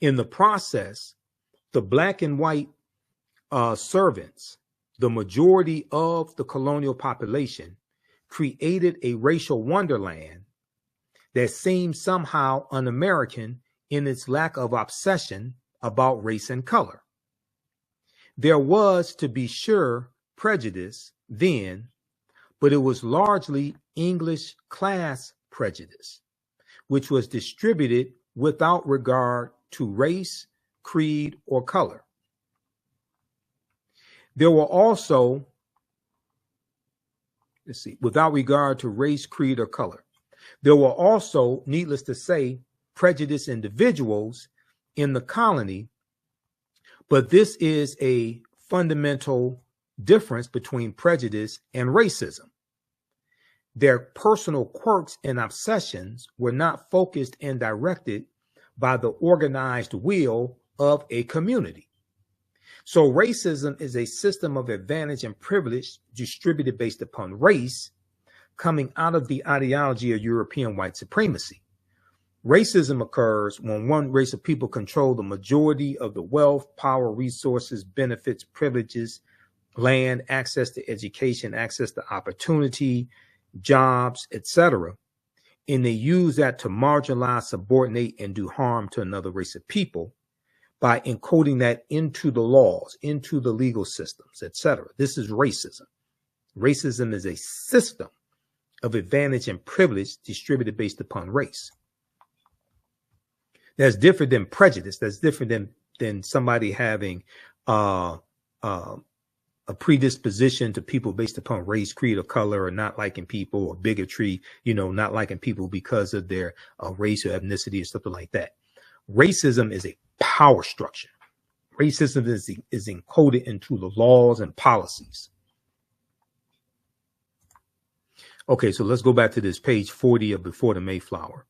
In the process, the black and white servants, the majority of the colonial population, created a racial wonderland that seemed somehow un-American in its lack of obsession about race and color. There was, to be sure, prejudice then, but it was largely English class prejudice, which was distributed without regard to race, creed, or color. There were also, without regard to race, creed, or color. There were also, needless to say, prejudiced individuals in the colony, but this is a fundamental difference between prejudice and racism. Their personal quirks and obsessions were not focused and directed by the organized will of a community. So racism is a system of advantage and privilege distributed based upon race, coming out of the ideology of European white supremacy. Racism occurs when one race of people control the majority of the wealth, power, resources, benefits, privileges, land, access to education, access to opportunity, jobs, etc. And they use that to marginalize, subordinate, and do harm to another race of people by encoding that into the laws, into the legal systems, etc. This is racism. Racism is a system of advantage and privilege distributed based upon race. That's different than prejudice. That's different than somebody having a predisposition to people based upon race, creed, or color, or not liking people, or bigotry, not liking people because of their race or ethnicity or something like that. Racism is a power structure. Racism is encoded into the laws and policies. Okay, so let's go back to this page 40 of Before the Mayflower.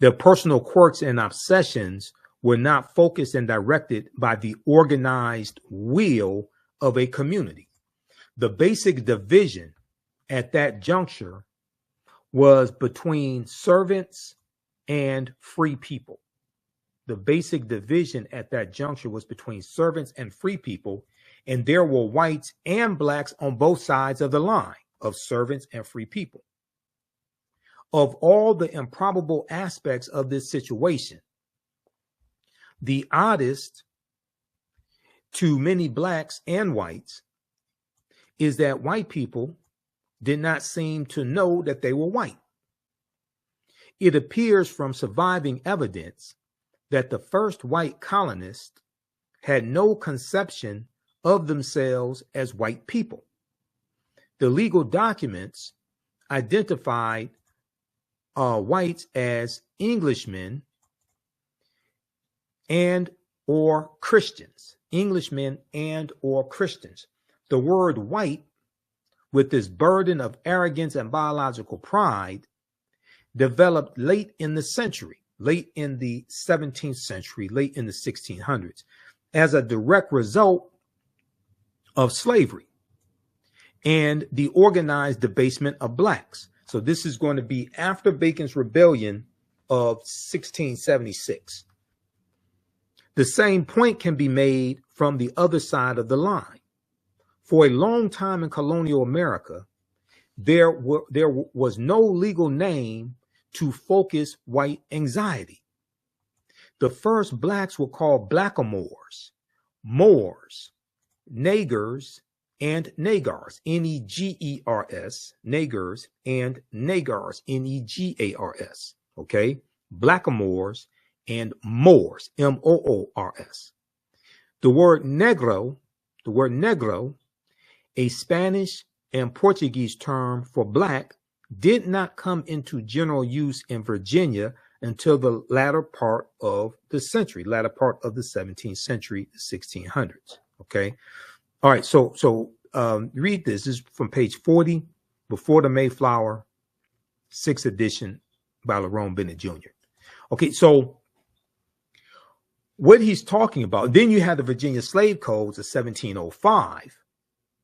Their personal quirks and obsessions were not focused and directed by the organized will of a community. The basic division at that juncture was between servants and free people. The basic division at that juncture was between servants and free people, and there were whites and blacks on both sides of the line of servants and free people. Of all the improbable aspects of this situation, the oddest to many blacks and whites is that white people did not seem to know that they were white. It appears from surviving evidence that the first white colonists had no conception of themselves as white people. The legal documents identified whites as Englishmen and or Christians. Englishmen and or Christians. The word white, with this burden of arrogance and biological pride, developed late in the century, late in the 17th century, late in the 1600s, as a direct result of slavery and the organized debasement of blacks. So this is going to be after Bacon's Rebellion of 1676. The same point can be made from the other side of the line. For a long time in colonial America, there was no legal name to focus white anxiety. The first blacks were called blackamoors, Moors, Negers, and Negars, N-E-G-E-R-S, Negers, and Negars, N-E-G-A-R-S, okay? Blackamoors and Moors, M-O-O-R-S. The word negro, a Spanish and Portuguese term for black, did not come into general use in Virginia until the latter part of the century, latter part of the 17th century, the 1600s, okay? All right, so read this. This is from page 40, Before the Mayflower, 6th edition by Lerone Bennett Jr. Okay, so what he's talking about, then you have the Virginia Slave Codes of 1705,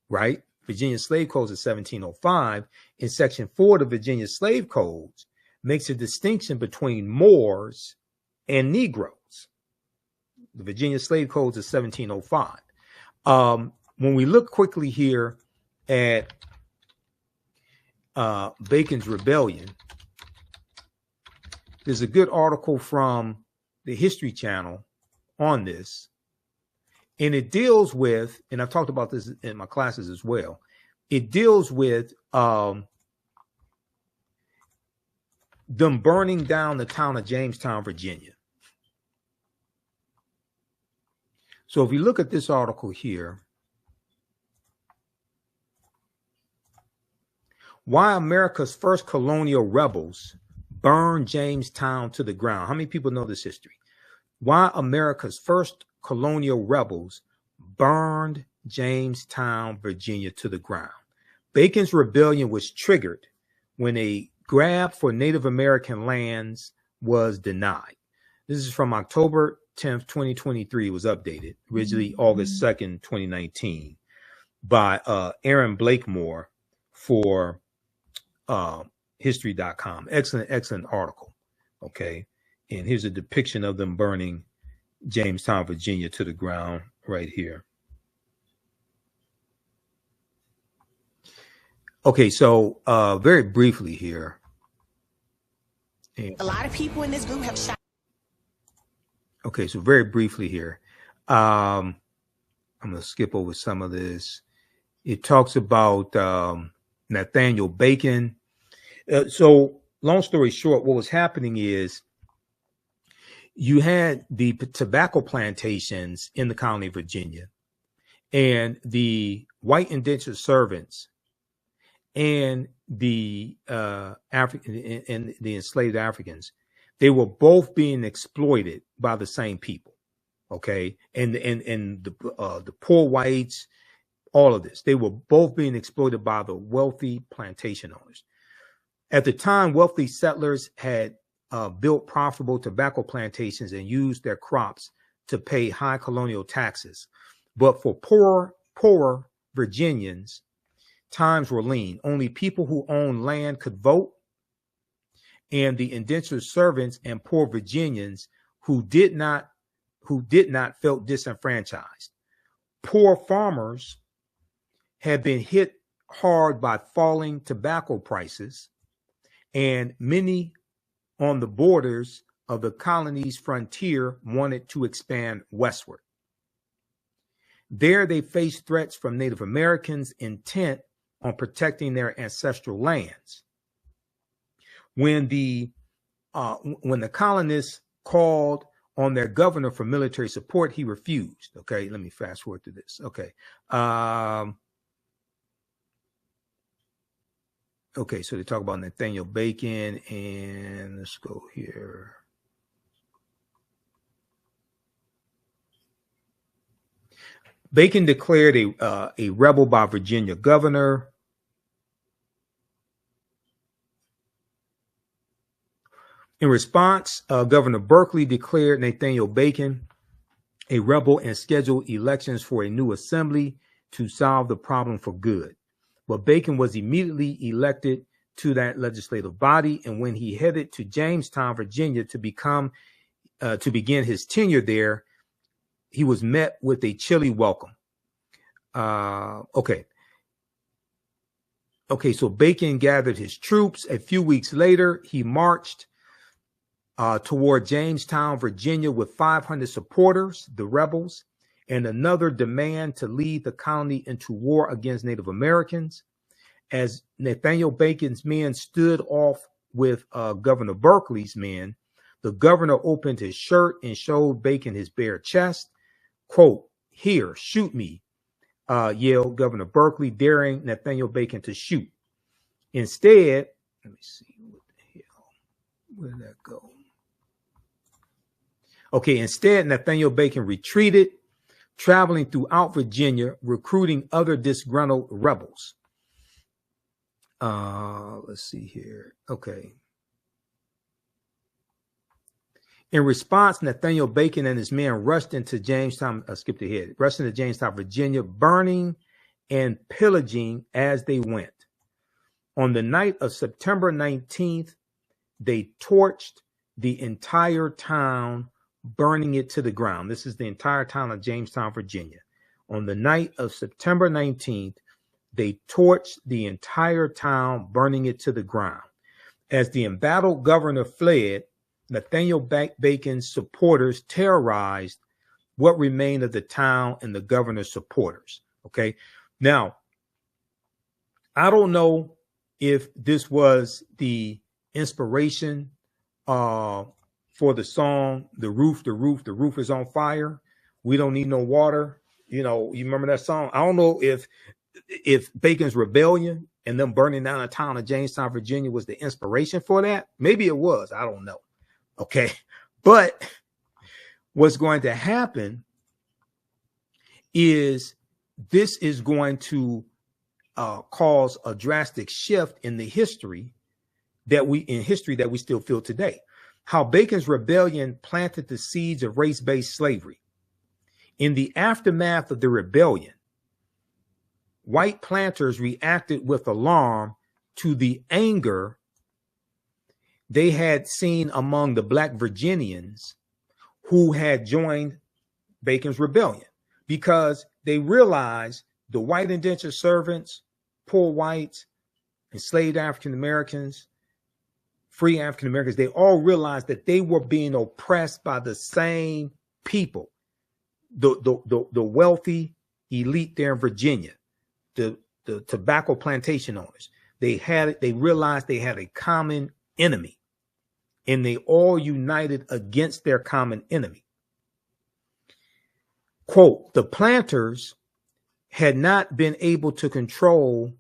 right? Virginia Slave Codes of 1705, in Section 4 of the Virginia Slave Codes, makes a distinction between Moors and Negroes. The Virginia Slave Codes of 1705. When we look quickly here at Bacon's Rebellion, there's a good article from the History Channel on this. And it deals with, and I've talked about this in my classes as well, it deals with them burning down the town of Jamestown, Virginia. So if you look at this article here, why America's first colonial rebels burned Jamestown to the ground. How many people know this history? Why America's first colonial rebels burned Jamestown, Virginia to the ground. Bacon's rebellion was triggered when a grab for Native American lands was denied. This is from October 10th, 2023. It was updated, originally August 2nd, 2019, by Aaron Blakemore for history.com. Excellent article. Okay. And here's a depiction of them burning Jamestown, Virginia to the ground right here. Okay, so very briefly here. A lot of people in this group have shot. Okay, so very briefly here. I'm going to skip over some of this. It talks about Nathaniel Bacon. So long story short, what was happening is you had the tobacco plantations in the colony of Virginia, and the white indentured servants and the African and the enslaved Africans, they were both being exploited by the same people. Okay, and the poor whites, all of this, they were both being exploited by the wealthy plantation owners. At the time, wealthy settlers had built profitable tobacco plantations and used their crops to pay high colonial taxes. But for poorer Virginians, times were lean. Only people who owned land could vote, and the indentured servants and poor Virginians who did not felt disenfranchised. Poor farmers had been hit hard by falling tobacco prices, and many on the borders of the colony's frontier wanted to expand westward. There they faced threats from Native Americans intent on protecting their ancestral lands. When the colonists called on their governor for military support, he refused. Okay, let me fast forward to this. Okay. Okay, so they talk about Nathaniel Bacon, and let's go here. Bacon declared a rebel by Virginia governor. In response, Governor Berkeley declared Nathaniel Bacon a rebel and scheduled elections for a new assembly to solve the problem for good. But Bacon was immediately elected to that legislative body, and when he headed to Jamestown, Virginia, to begin his tenure there, he was met with a chilly welcome. Okay, so Bacon gathered his troops. A few weeks later, he marched toward Jamestown, Virginia, with 500 supporters, the rebels, and another demand to lead the colony into war against Native Americans. As Nathaniel Bacon's men stood off with Governor Berkeley's men, the governor opened his shirt and showed Bacon his bare chest. Quote, "Here, shoot me," yelled Governor Berkeley, daring Nathaniel Bacon to shoot. Instead, let me see, what the hell, where did that go? Okay, instead, Nathaniel Bacon retreated, traveling throughout Virginia, recruiting other disgruntled rebels. Let's see here. Okay. In response, Nathaniel Bacon and his men rushed into Jamestown, rushed into Jamestown, Virginia, burning and pillaging as they went. On the night of September 19th, they torched the entire town, burning it to the ground. This is the entire town of Jamestown, Virginia. On the night of September 19th, they torched the entire town, burning it to the ground. As the embattled governor fled, Nathaniel Bacon's supporters terrorized what remained of the town and the governor's supporters. Okay. Now, I don't know if this was the inspiration for the song, the roof is on fire. We don't need no water. You know, you remember that song? I don't know if Bacon's rebellion and them burning down the town of Jamestown, Virginia was the inspiration for that. Maybe it was. I don't know. Okay. But what's going to happen is this is going to cause a drastic shift in the history that we still feel today. How Bacon's rebellion planted the seeds of race-based slavery. In the aftermath of the rebellion, white planters reacted with alarm to the anger they had seen among the Black Virginians who had joined Bacon's rebellion, because they realized the white indentured servants, poor whites, enslaved African Americans, free African Americans, they all realized that they were being oppressed by the same people, the wealthy elite there in Virginia, the tobacco plantation owners. They realized they had a common enemy, and they all united against their common enemy. Quote, the planters had not been able to control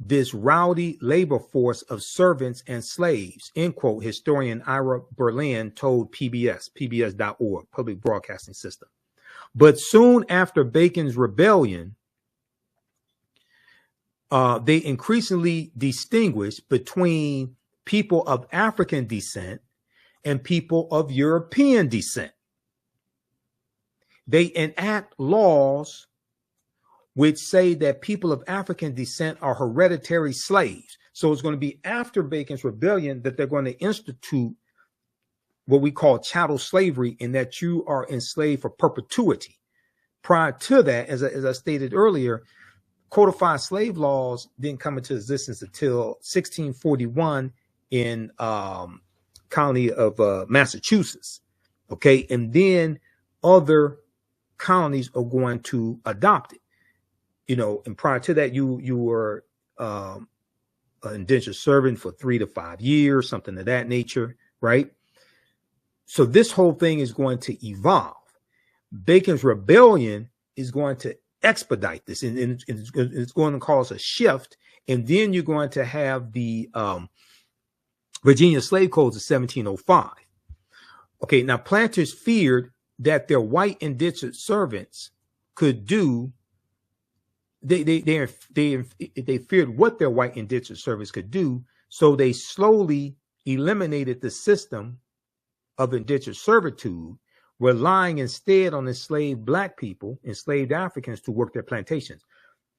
this rowdy labor force of servants and slaves, end quote, historian Ira Berlin told PBS.org, Public Broadcasting System. But soon after Bacon's rebellion, they increasingly distinguished between people of African descent and people of European descent. They enact laws which say that people of African descent are hereditary slaves. So it's going to be after Bacon's rebellion that they're going to institute what we call chattel slavery, in that you are enslaved for perpetuity. Prior to that, as I stated earlier, codified slave laws didn't come into existence until 1641 in colony of Massachusetts. Okay, and then other colonies are going to adopt it. You know, and prior to that, you were an indentured servant for 3 to 5 years, something of that nature, right? So this whole thing is going to evolve. Bacon's rebellion is going to expedite this, and it's going to cause a shift. And then you're going to have the Virginia Slave Codes of 1705. Okay, now planters feared that their white indentured servants could do. They feared what their white indentured servants could do, so they slowly eliminated the system of indentured servitude, relying instead on enslaved Black people, enslaved Africans, to work their plantations.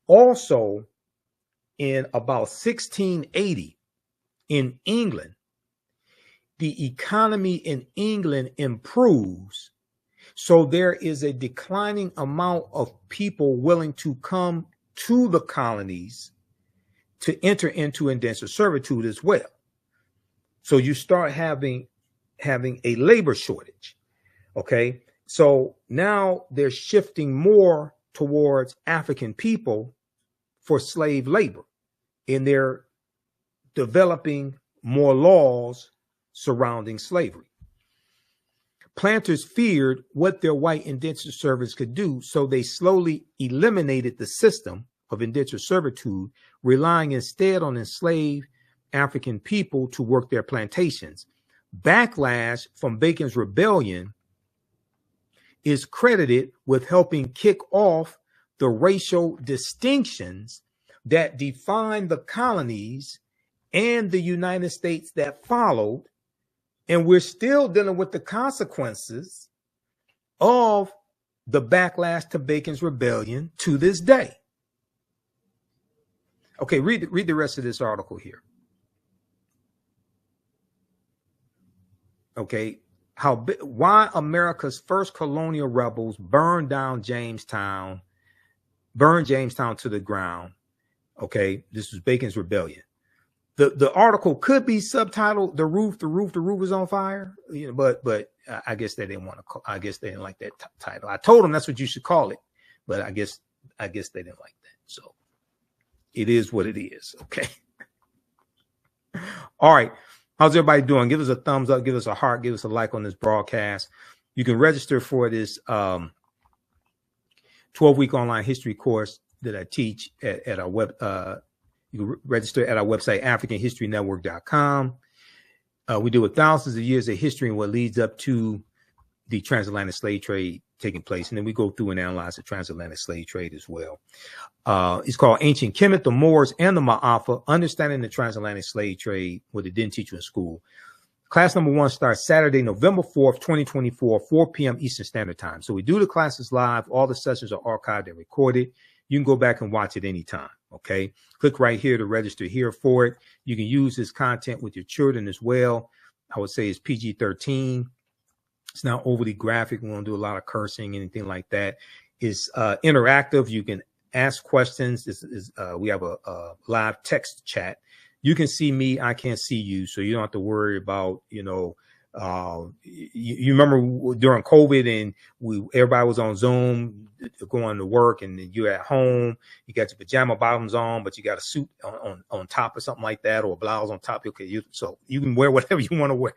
Also, in about 1680, in England, the economy in England improves. So there is a declining amount of people willing to come to the colonies to enter into indentured servitude as well. So you start having a labor shortage. Okay, so now they're shifting more towards African people for slave labor, and they're developing more laws surrounding slavery. Planters feared what their white indentured servants could do, so they slowly eliminated the system of indentured servitude, relying instead on enslaved African people to work their plantations. Backlash from Bacon's rebellion is credited with helping kick off the racial distinctions that defined the colonies and the United States that followed. And we're still dealing with the consequences of the backlash to Bacon's rebellion to this day. Okay, read the rest of this article here. Okay, why America's first colonial rebels burned Jamestown to the ground. Okay, this was Bacon's Rebellion. The article could be subtitled "The roof is on fire," you know, but I guess they didn't want to. I guess they didn't like that title. I told them that's what you should call it, but I guess they didn't like that. So it is what it is. Okay. All right. How's everybody doing? Give us a thumbs up, give us a heart, give us a like on this broadcast. You can register for this 12-week online history course that I teach at our web. You can register at our website, AfricanHistoryNetwork.com. We deal with thousands of years of history and what leads up to the transatlantic slave trade taking place. And then we go through and analyze the transatlantic slave trade as well. It's called Ancient Kemet, the Moors, and the Ma'afa, Understanding the Transatlantic Slave Trade, what they didn't teach you in school. Class number 1 starts Saturday, November 4th, 2024, 4 p.m. Eastern Standard Time. So we do the classes live. All the sessions are archived and recorded. You can go back and watch it anytime. Okay. Click right here to register here for it. You can use this content with your children as well. I would say it's PG-13. It's not overly graphic. We won't do a lot of cursing, anything like that. It's interactive. You can ask questions. We have a live text chat. You can see me. I can't see you. So you don't have to worry about, you remember during COVID and everybody was on Zoom going to work, and you're at home, you got your pajama bottoms on, but you got a suit on top or something like that, or a blouse on top. Okay. So you can wear whatever you want to wear.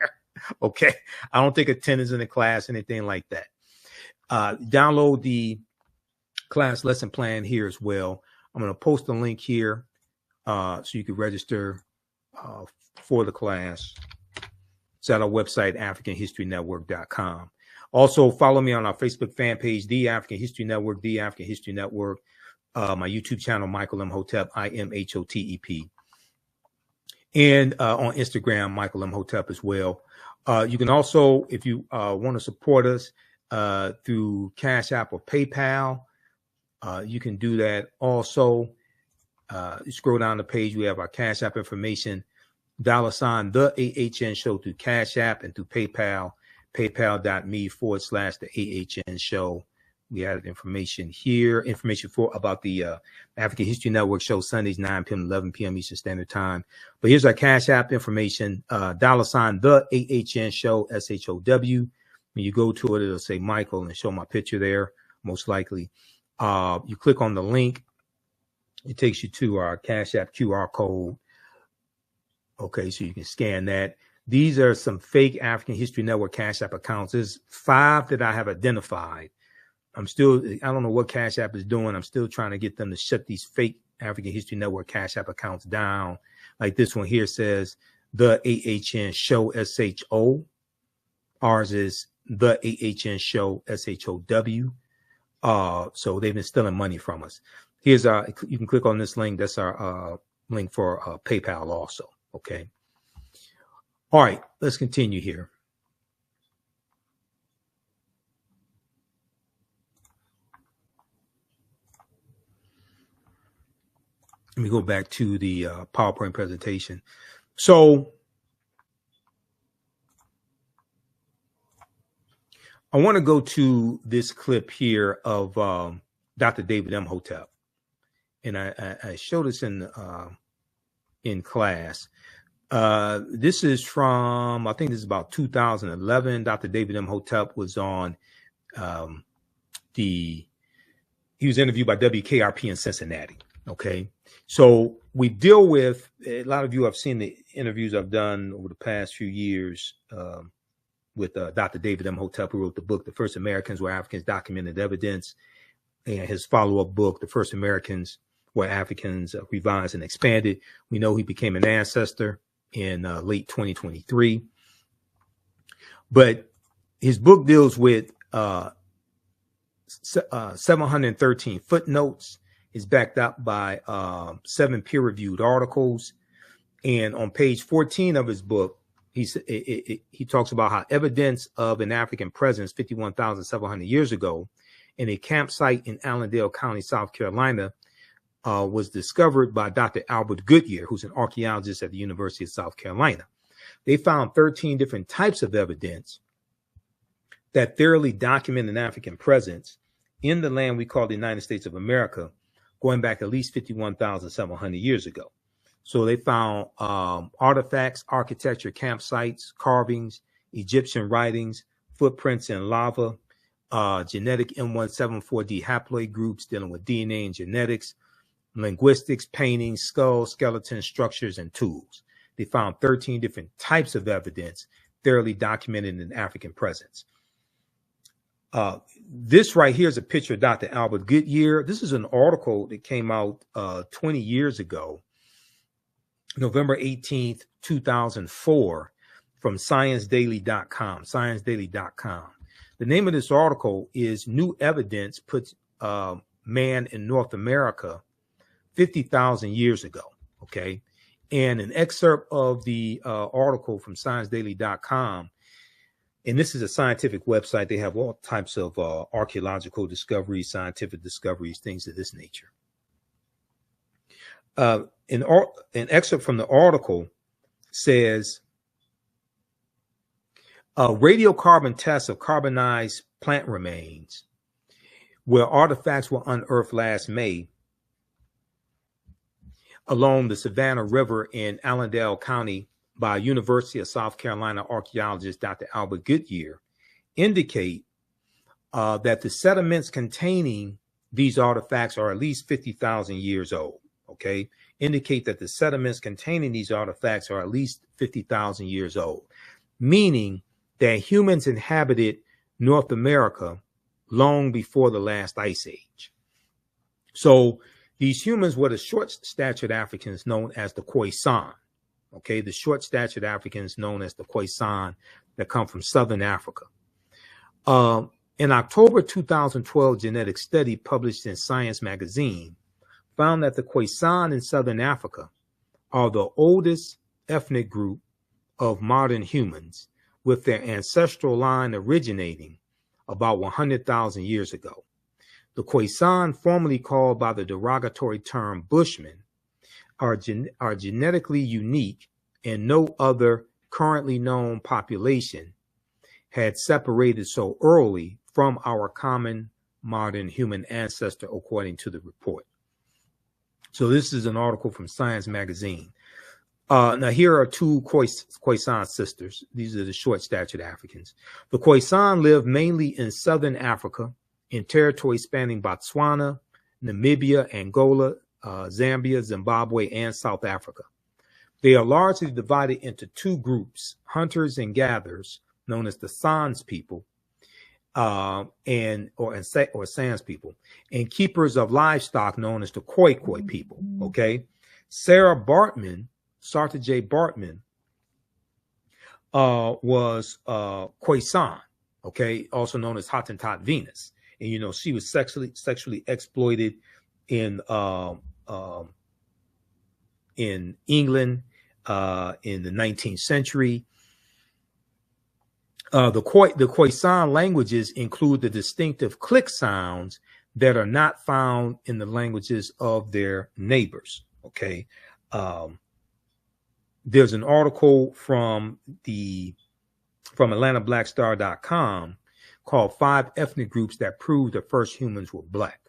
Okay. I don't take attendance in the class, anything like that. Download the class lesson plan here as well. I'm going to post a link here so you can register for the class. It's at our website, AfricanHistoryNetwork.com. Also, follow me on our Facebook fan page, The African History Network, The African History Network. My YouTube channel, Michael Imhotep, IMHOTEP. And on Instagram, Michael Imhotep as well. You can also, if you want to support us through Cash App or PayPal, you can do that also. You scroll down the page, we have our Cash App information, $ the AHN show through Cash App and through PayPal, paypal.me/the AHN show. We have information here, information about the African History Network show Sundays, 9 p.m. 11 p.m. Eastern Standard Time. But here's our Cash App information, $ the AHN show, SHOW. When you go to it, it'll say Michael and show my picture there, most likely. You click on the link. It takes you to our Cash App QR code. Okay, so you can scan that. These are some fake African History Network Cash App accounts. There's 5 that I have identified. I don't know what Cash App is doing. I'm still trying to get them to shut these fake African History Network Cash App accounts down. Like this one here says, the AHN show, SHO. Ours is the AHN show, SHOW. So they've been stealing money from us. You can click on this link. That's our link for PayPal also. Okay. All right, let's continue here. Let me go back to the PowerPoint presentation. So I want to go to this clip here of Dr. David Imhotep. And I showed this in class. This is from, I think this is about 2011. Dr. David Imhotep was on he was interviewed by WKRP in Cincinnati. Okay. So we deal with, a lot of you have seen the interviews I've done over the past few years with Dr. David Imhotep, who wrote the book, The First Americans Where Africans Documented Evidence, and his follow-up book, The First Americans Where Africans Revised and Expanded. We know he became an ancestor in late 2023. But his book deals with 713 footnotes. Is backed up by 7 peer-reviewed articles. And on page 14 of his book, he talks about how evidence of an African presence 51,700 years ago in a campsite in Allendale County, South Carolina, was discovered by Dr. Albert Goodyear, who's an archaeologist at the University of South Carolina. They found 13 different types of evidence that thoroughly document an African presence in the land we call the United States of America, going back at least 51,700 years ago. So they found artifacts, architecture, campsites, carvings, Egyptian writings, footprints in lava, genetic M174D haploid groups dealing with DNA and genetics, linguistics, paintings, skulls, skeletons, structures, and tools. They found 13 different types of evidence thoroughly documented in African presence. This right here is a picture of Dr. Albert Goodyear. This is an article that came out 20 years ago, November 18th, 2004, from ScienceDaily.com, ScienceDaily.com. The name of this article is New Evidence Puts Man in North America 50,000 years ago, okay? And an excerpt of the article from ScienceDaily.com, and this is a scientific website. They have all types of archaeological discoveries, scientific discoveries, things of this nature. An excerpt from the article says, radiocarbon tests of carbonized plant remains, where artifacts were unearthed last May along the Savannah River in Allendale County by University of South Carolina archaeologist Dr. Albert Goodyear, indicate that the sediments containing these artifacts are at least 50,000 years old, okay? Indicate that the sediments containing these artifacts are at least 50,000 years old, meaning that humans inhabited North America long before the last ice age. So these humans were the short-statured Africans known as the Khoisan, okay? The short-statured Africans known as the Khoisan that come from Southern Africa. An October 2012 genetic study published in Science magazine found that the Khoisan in Southern Africa are the oldest ethnic group of modern humans, with their ancestral line originating about 100,000 years ago. The Khoisan, formerly called by the derogatory term Bushmen, are genetically unique, and no other currently known population had separated so early from our common modern human ancestor, according to the report. So this is an article from Science magazine. Now, here are two Khoisan sisters. These are the short-statured Africans. The Khoisan live mainly in Southern Africa, in territory spanning Botswana, Namibia, Angola, Zambia, Zimbabwe, and South Africa. They are largely divided into two groups, hunters and gatherers, known as the Sans people, or Sans people, and keepers of livestock, known as the Khoi people, okay? Sara Baartman, Sarta J. Baartman, was Khoisan, okay, also known as Hottentot Venus. And, you know, she was sexually exploited in England in the 19th century. The Khoisan languages include the distinctive click sounds that are not found in the languages of their neighbors, okay? There's an article from AtlantaBlackStar.com called 5 Ethnic Groups That Prove the First Humans Were Black.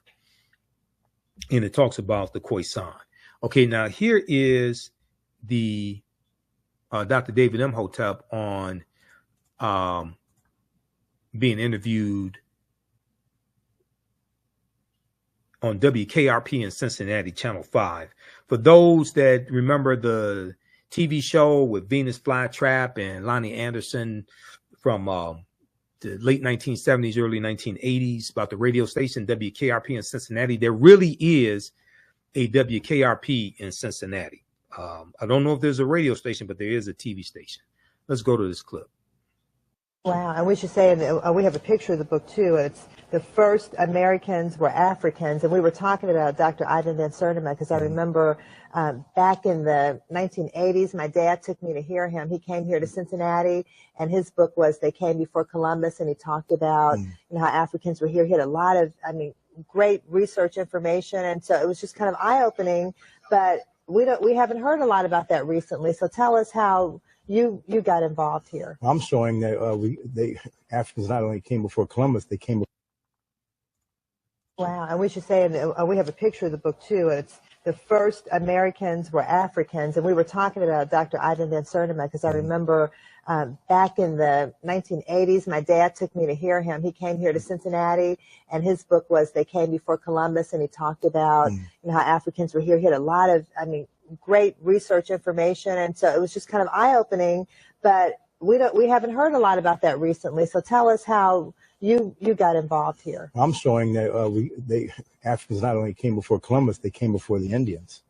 And it talks about the Khoisan. Okay, now here is the Dr. David Imhotep on being interviewed on WKRP in Cincinnati, Channel 5. For those that remember the TV show with Venus Flytrap and Lonnie Anderson from the late 1970s, early 1980s, about the radio station WKRP in Cincinnati, there really is a WKRP in Cincinnati. I don't know if there's a radio station, but there is a TV station. Let's go to this clip. Wow, and we should say, we have a picture of the book too. It's the first Americans were Africans, and we were talking about Dr. Ivan Van Sertima because I remember back in the 1980s, my dad took me to hear him. He came here to Cincinnati, and his book was They Came Before Columbus, and he talked about you know, how Africans were here. He had a lot of, I mean, great research information, and so it was just kind of eye-opening. But we haven't heard a lot about that recently. So tell us how you got involved here. I'm showing that Africans not only came before Columbus, they came. Wow, and we should say, and we have a picture of the book too. And it's the first Americans were Africans, and we were talking about Dr. Ivan Van Sertima because I remember back in the 1980s, my dad took me to hear him. He came here to Cincinnati, and his book was "They Came Before Columbus," and he talked about how Africans were here. He had a lot of, great research information, and so it was just kind of eye-opening. But we haven't heard a lot about that recently. So tell us how you got involved here. I'm showing that Africans not only came before Columbus, they came before the Indians.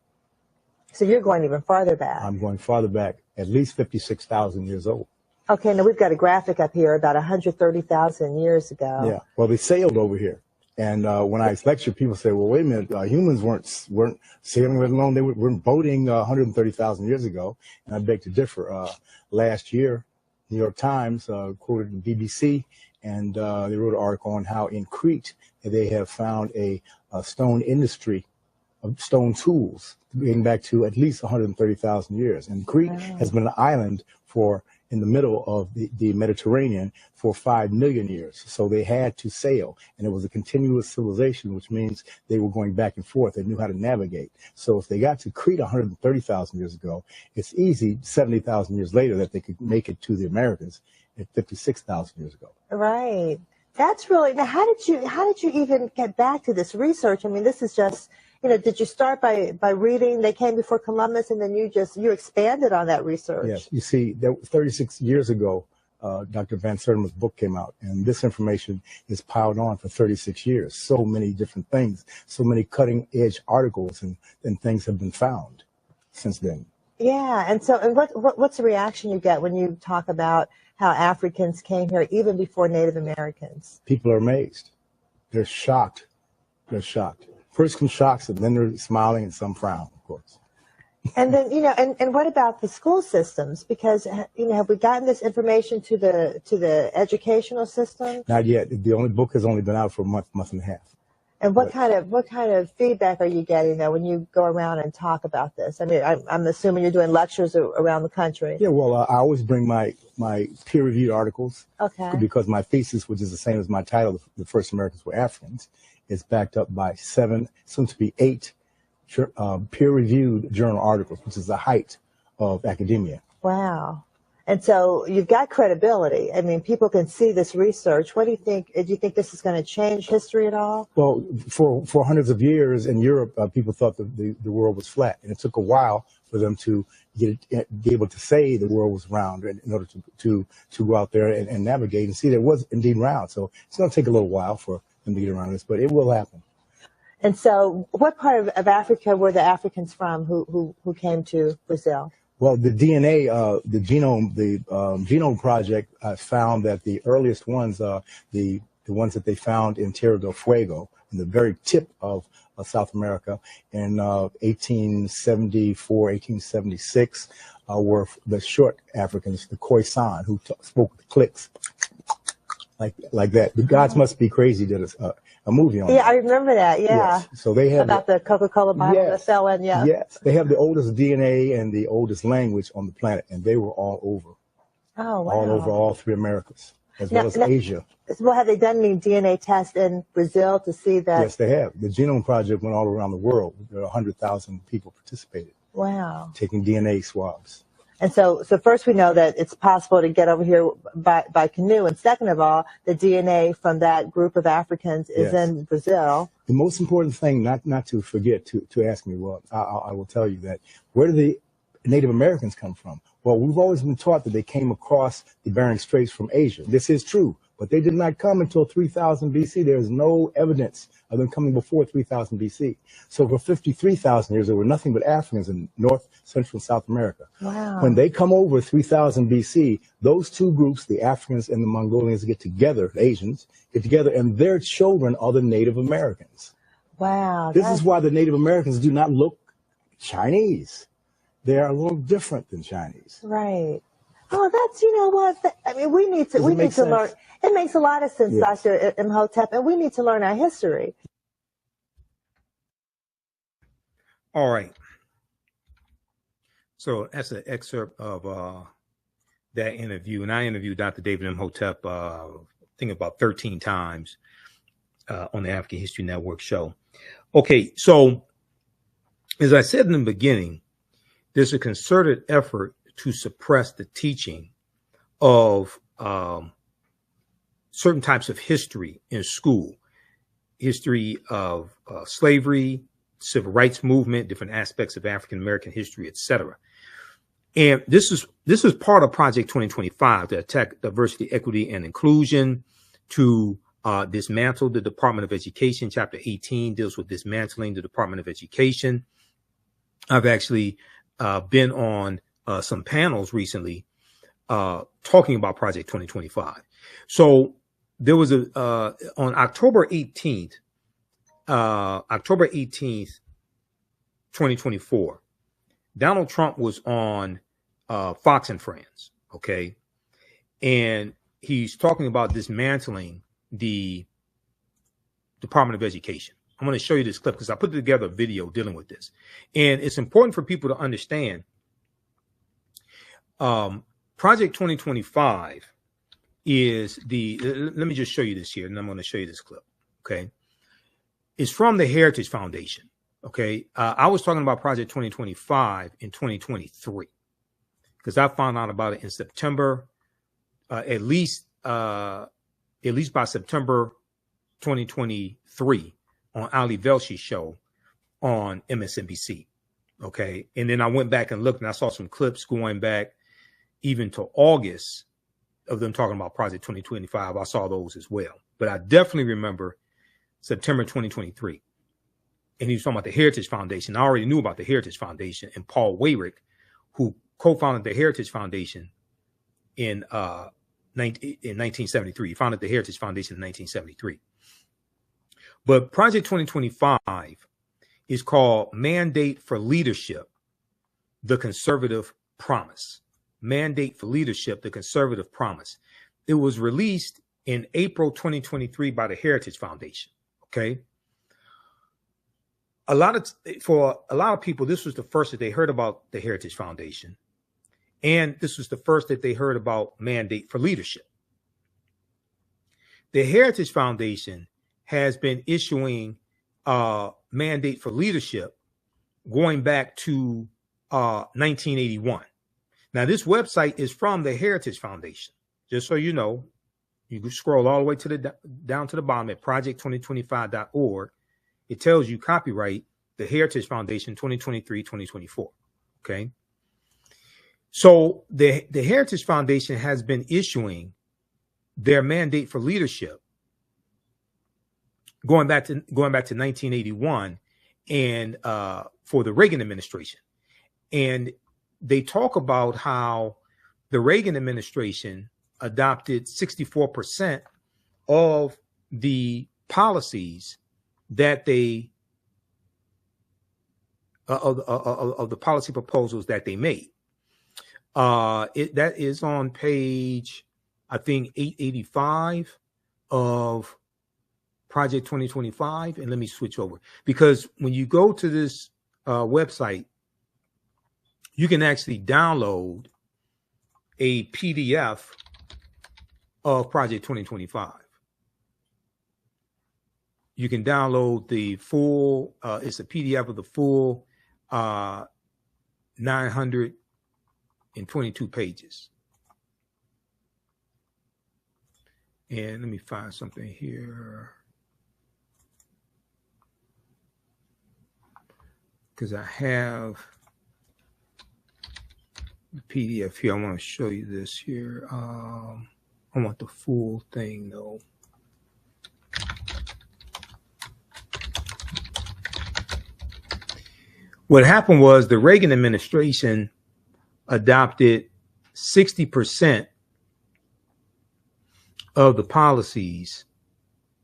So you're going even farther back. I'm going farther back, at least 56,000 years old. Okay, now we've got a graphic up here about 130,000 years ago. Yeah, well, they sailed over here. And when I lecture, people say, well, wait a minute, humans weren't sailing, let alone they weren't boating 130,000 years ago. And I beg to differ. Last year, New York Times quoted the BBC, and they wrote an article on how in Crete they have found a stone industry of stone tools dating back to at least 130,000 years. And Crete has been an island in the middle of the Mediterranean for 5 million years. So they had to sail, and it was a continuous civilization, which means they were going back and forth. They knew how to navigate. So if they got to Crete 130,000 years ago, it's easy 70,000 years later that they could make it to the Americas at 56,000 years ago. Right. That's really, now how did you even get back to this research? I mean, this is just, did you start by reading They Came Before Columbus, and then you expanded on that research? Yes. You see, 36 years ago, Dr. Van Sertima's book came out, and this information is piled on for 36 years. So many different things, so many cutting-edge articles and things have been found since then. Yeah, and what's the reaction you get when you talk about how Africans came here even before Native Americans? People are amazed. They're shocked. They're shocked. First comes shocks, and then they're smiling, and some frown, of course. And then, and what about the school systems? Because, have we gotten this information to the educational system? Not yet. The book has only been out for a month and a half. And what kind of feedback are you getting though when you go around and talk about this? I mean, I'm assuming you're doing lectures around the country. Yeah, well, I always bring my peer-reviewed articles. Okay. Because my thesis, which is the same as my title, "The First Americans Were Africans," is backed up by 7, soon to be 8, peer-reviewed journal articles, which is the height of academia. Wow. And so you've got credibility. I mean, people can see this research. What do you think? Do you think this is going to change history at all? Well, for hundreds of years in Europe, people thought the world was flat, and it took a while for them to be able to say the world was round in order to go out there and navigate and see that it was indeed round. So it's going to take a little while for them to get around this, but it will happen. And so what part of Africa were the Africans from who came to Brazil? Well, the DNA, the Genome Project found that the earliest ones, the ones that they found in Tierra del Fuego, in the very tip of South America in 1874, 1876, were the short Africans, the Khoisan, who spoke with clicks like that. The Gods Must Be Crazy did a movie on that. I remember that, yeah. Yes. So they have about the Coca-Cola bottle that fell in, yeah. Yes, they have the oldest DNA and the oldest language on the planet, and they were all over. Oh, wow. All over all 3 Americas, as well as Asia. Well, have they done any DNA tests in Brazil to see that? Yes, they have. The Genome Project went all around the world. There are 100,000 people participated. Wow. Taking DNA swabs. And so first we know that it's possible to get over here by canoe. And second of all, the DNA from that group of Africans is in Brazil. The most important thing not to forget to ask me, well, I will tell you that, where do the Native Americans come from? Well, we've always been taught that they came across the Bering Straits from Asia. This is true, but they did not come until 3000 BC. There is no evidence of them coming before 3000 BC. So for 53,000 years, there were nothing but Africans in North, Central, and South America. Wow. When they come over 3000 BC, those two groups, the Africans and the Mongolians, get together, the Asians, get together, and their children are the Native Americans. Wow. This is why the Native Americans do not look Chinese. They are a little different than Chinese. Right. Oh, that's, I mean, we need to learn. It makes a lot of sense, Dr. Imhotep, and we need to learn our history. All right. So that's an excerpt of that interview. And I interviewed Dr. David Imhotep, I think about 13 times on the African History Network show. Okay, so as I said in the beginning, there's a concerted effort to suppress the teaching of certain types of history in school. History of slavery, civil rights movement, different aspects of African American history, etc. And this is part of Project 2025 to attack diversity, equity, and inclusion, to dismantle the Department of Education. Chapter 18 deals with dismantling the Department of Education. I've actually been on some panels recently talking about Project 2025. So there was on October 18th, 2024, Donald Trump was on Fox and Friends, okay? And he's talking about dismantling the Department of Education. I'm going to show you this clip because I put together a video dealing with this. And it's important for people to understand Project 2025 is let me just show you this here, and I'm going to show you this clip, okay? It's from the Heritage Foundation, okay? I was talking about Project 2025 in 2023 because I found out about it in September, at least by September 2023 on Ali Velshi's show on MSNBC, okay? And then I went back and looked, and I saw some clips going back even to August of them talking about Project 2025. I saw those as well. But I definitely remember September 2023. And he was talking about the Heritage Foundation. I already knew about the Heritage Foundation and Paul Weyrick, who co-founded the Heritage Foundation in 1973. He founded the Heritage Foundation in 1973. But Project 2025 is called Mandate for Leadership, the Conservative Promise. Mandate for Leadership, the Conservative Promise. It was released in April 2023 by the Heritage Foundation, okay? For a lot of people, this was the first that they heard about the Heritage Foundation. And this was the first that they heard about Mandate for Leadership. The Heritage Foundation has been issuing Mandate for Leadership going back to 1981. Now, this website is from the Heritage Foundation. Just so you know, you can scroll all the way to down to the bottom at project2025.org. It tells you copyright the Heritage Foundation 2023-2024. Okay. So the Heritage Foundation has been issuing their Mandate for Leadership going back to 1981 and for the Reagan administration. And they talk about how the Reagan administration adopted 64% of the policies that they of the policy proposals that they made. That is on page, I think, 885 of Project 2025. And let me switch over, because when you go to this website, you can actually download a PDF of Project 2025. You can download the full, it's a PDF of the full 922 pages. And let me find something here, because I have the PDF here. I want to show you this here. I want the full thing though. What happened was the Reagan administration adopted 60% of the policies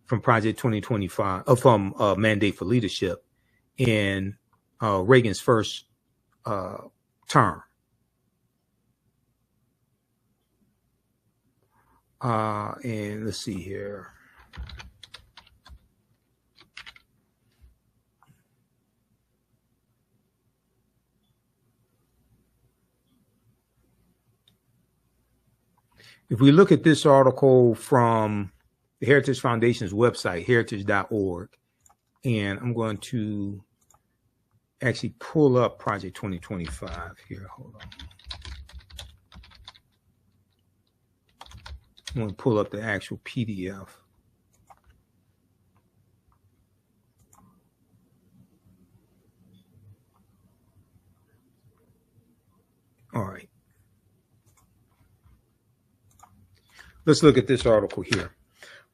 from Project 2025, from Mandate for Leadership in Reagan's first term. And let's see here. If we look at this article from the Heritage Foundation's website, heritage.org, and I'm going to actually pull up Project 2025 here. Hold on. I'm going to pull up the actual PDF. All right. Let's look at this article here,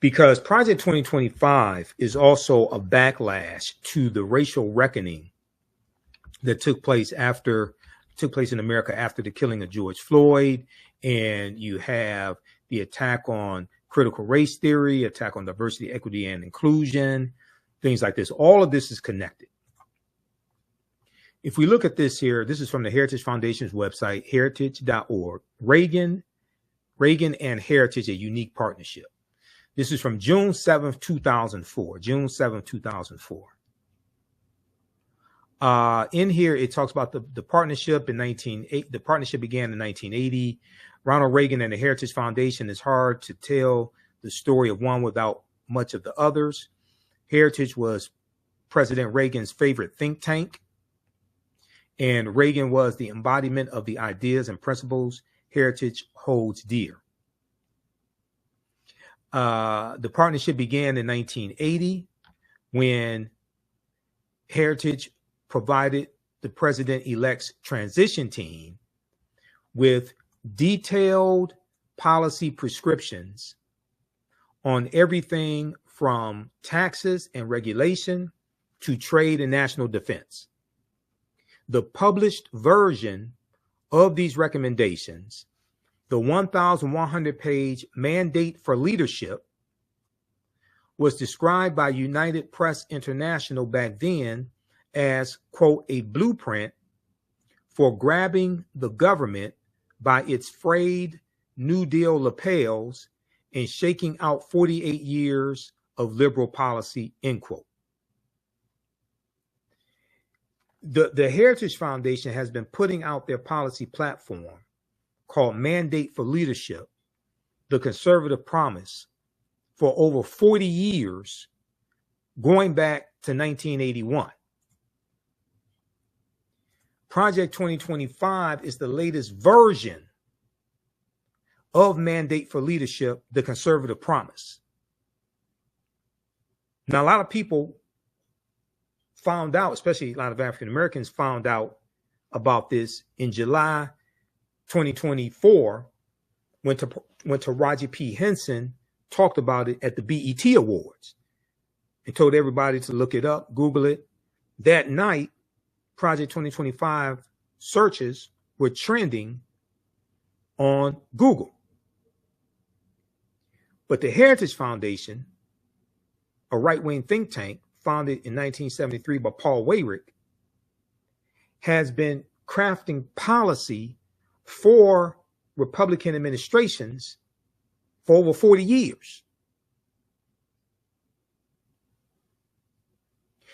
because Project 2025 is also a backlash to the racial reckoning that took place in America after the killing of George Floyd. And you have the attack on critical race theory, attack on diversity, equity, and inclusion, things like this. All of this is connected. If we look at this here, this is from the Heritage Foundation's website, heritage.org. Reagan and Heritage, a unique partnership. This is from June 7th, 2004. June 7th, 2004. In here, it talks about the partnership in 1980. The partnership began in 1980. Ronald Reagan and the Heritage Foundation. It's hard to tell the story of one without much of the others. Heritage was President Reagan's favorite think tank, and Reagan was the embodiment of the ideas and principles Heritage holds dear. The partnership began in 1980 when Heritage provided the president-elect's transition team with detailed policy prescriptions on everything from taxes and regulation to trade and national defense. The published version of these recommendations, the 1,100-page Mandate for Leadership, was described by United Press International back then as, quote, a blueprint for grabbing the government by its frayed New Deal lapels and shaking out 48 years of liberal policy, end quote. The Heritage Foundation has been putting out their policy platform called Mandate for Leadership, the Conservative Promise, for over 40 years, going back to 1981. Project 2025 is the latest version of Mandate for Leadership, the Conservative Promise. Now, a lot of people found out, especially a lot of African Americans found out about this in July 2024 when Taraji P. Henson talked about it at the BET Awards and told everybody to look it up, Google it. That night, Project 2025 searches were trending on Google. But the Heritage Foundation, a right-wing think tank founded in 1973 by Paul Weyrich, has been crafting policy for Republican administrations for over 40 years.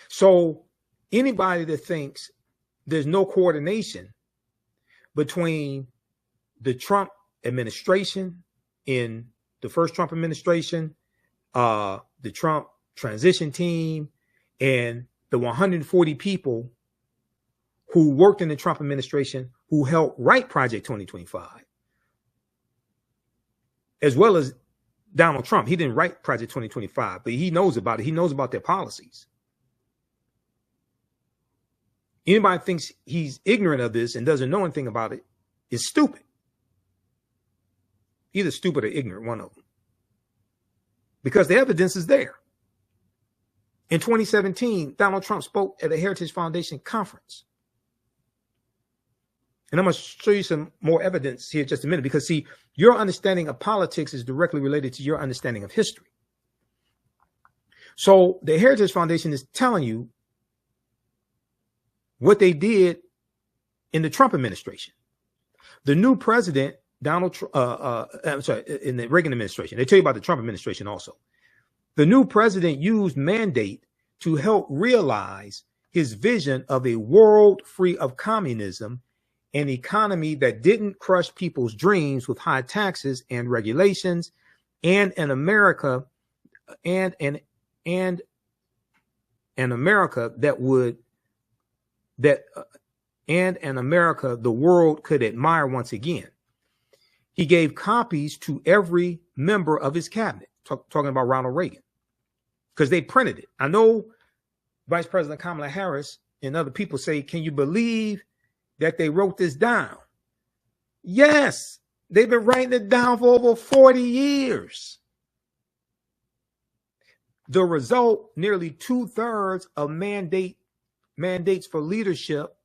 So anybody that thinks there's no coordination between the Trump administration, in the first Trump administration, the Trump transition team, and the 140 people who worked in the Trump administration who helped write Project 2025, as well as Donald Trump. He didn't write Project 2025, but he knows about it. He knows about their policies. Anybody thinks he's ignorant of this and doesn't know anything about it is stupid. Either stupid or ignorant, one of them. Because the evidence is there. In 2017, Donald Trump spoke at a Heritage Foundation conference. And I'm going to show you some more evidence here in just a minute, because, see, your understanding of politics is directly related to your understanding of history. So the Heritage Foundation is telling you what they did in the Trump administration. The new president, in the Reagan administration, they tell you about the Trump administration also. The new president used Mandate to help realize his vision of a world free of communism an economy that didn't crush people's dreams with high taxes and regulations, and an America and an America the world could admire once again. He gave copies to every member of his cabinet, talking about Ronald Reagan, because they printed it. I know Vice President Kamala Harris and other people say, can you believe that they wrote this down? Yes, they've been writing it down for over 40 years. The result, nearly 2/3 of mandates for leadership,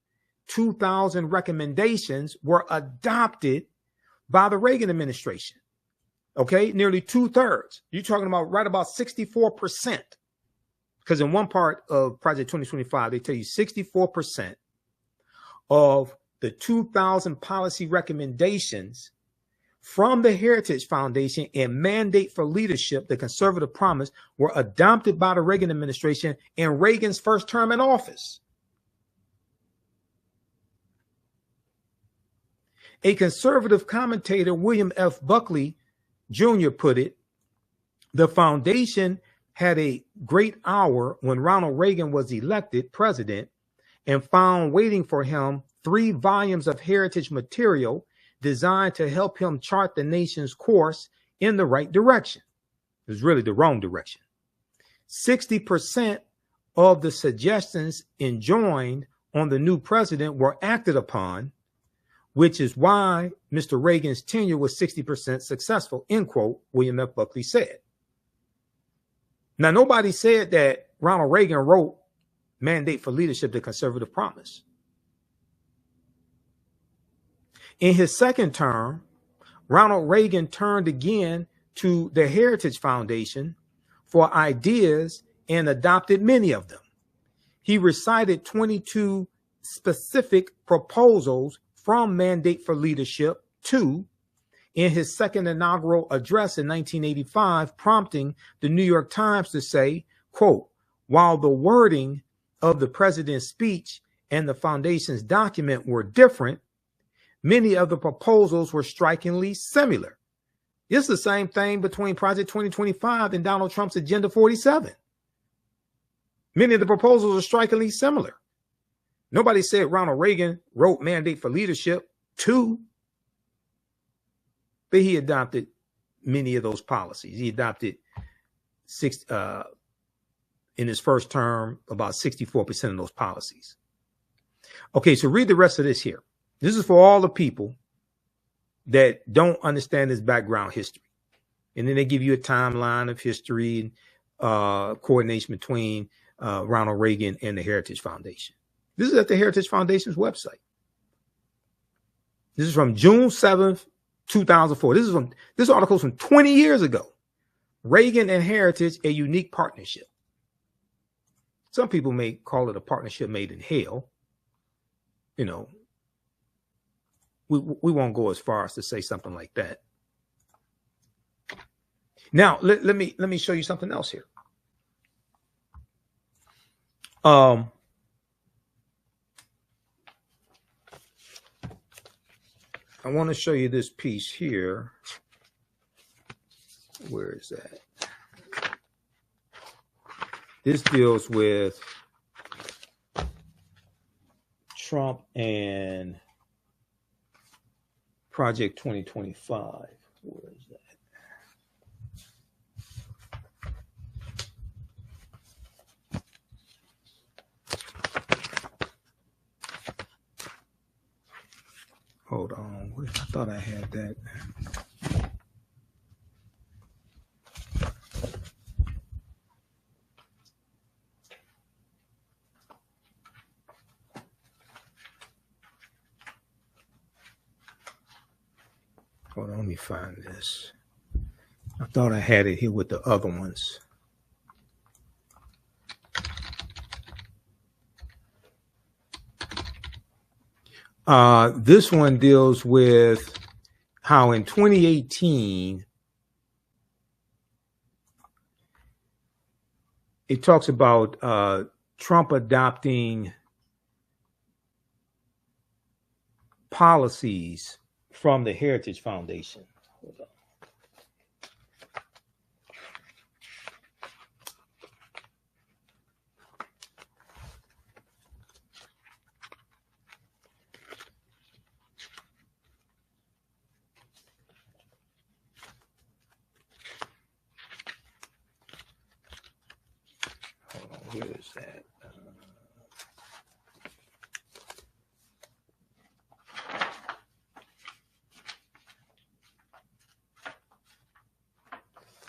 2,000 recommendations were adopted by the Reagan administration. Okay, nearly 2/3. You're talking about right about 64%. Because in one part of Project 2025, they tell you 64% of the 2,000 policy recommendations from the Heritage Foundation and Mandate for Leadership, the Conservative Promise, were adopted by the Reagan administration in Reagan's first term in office. A conservative commentator, William F. Buckley Jr., put it, the foundation had a great hour when Ronald Reagan was elected president and found waiting for him 3 volumes of heritage material designed to help him chart the nation's course in the right direction. It was really the wrong direction. 60% of the suggestions enjoined on the new president were acted upon, which is why Mr. Reagan's tenure was 60% successful, end quote, William F. Buckley said. Now, nobody said that Ronald Reagan wrote Mandate for Leadership, the Conservative Promise. In his second term, Ronald Reagan turned again to the Heritage Foundation for ideas and adopted many of them. He recited 22 specific proposals from Mandate for Leadership 2 in his second inaugural address in 1985, prompting the New York Times to say, quote, while the wording of the president's speech and the foundation's document were different, many of the proposals were strikingly similar. It's the same thing between Project 2025 and Donald Trump's Agenda 47. Many of the proposals are strikingly similar. Nobody said Ronald Reagan wrote Mandate for Leadership 2, but he adopted many of those policies. He adopted in his first term, about 64% of those policies. Okay, so read the rest of this here. This is for all the people that don't understand this background history. And then they give you a timeline of history and coordination between Ronald Reagan and the Heritage Foundation. This is at the Heritage Foundation's website. This is from June 7th, 2004. This article is from 20 years ago. Reagan and Heritage, a unique partnership. Some people may call it a partnership made in hell. You know, we won't go as far as to say something like that. Now, let me show you something else here. I want to show you this piece here. Where is that? This deals with Trump and Project 2025. Where is that? Hold on. I thought I had that. Hold on, let me find this. I thought I had it here with the other ones. This one deals with how in 2018, it talks about Trump adopting policies from the Heritage Foundation. Hold on. Where is that?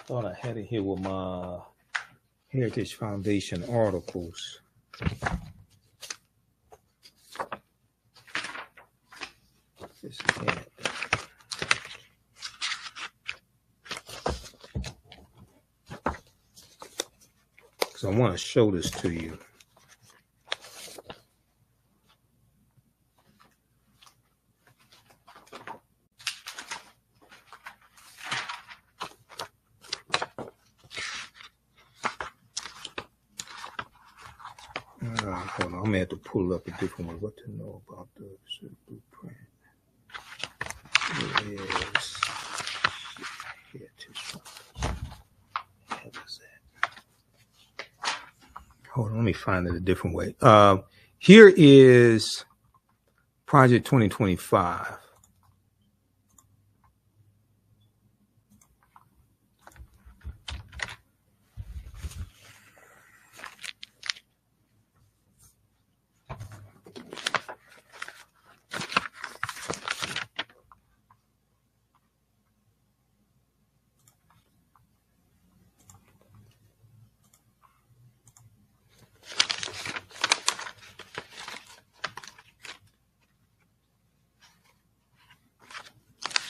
Thought I had it here with my Heritage Foundation articles. Just can't. So I want to show this to you. Hold on, I'm gonna have to pull up a different one. What to know about the blueprint? It is hold on, let me find it a different way. Here is Project 2025.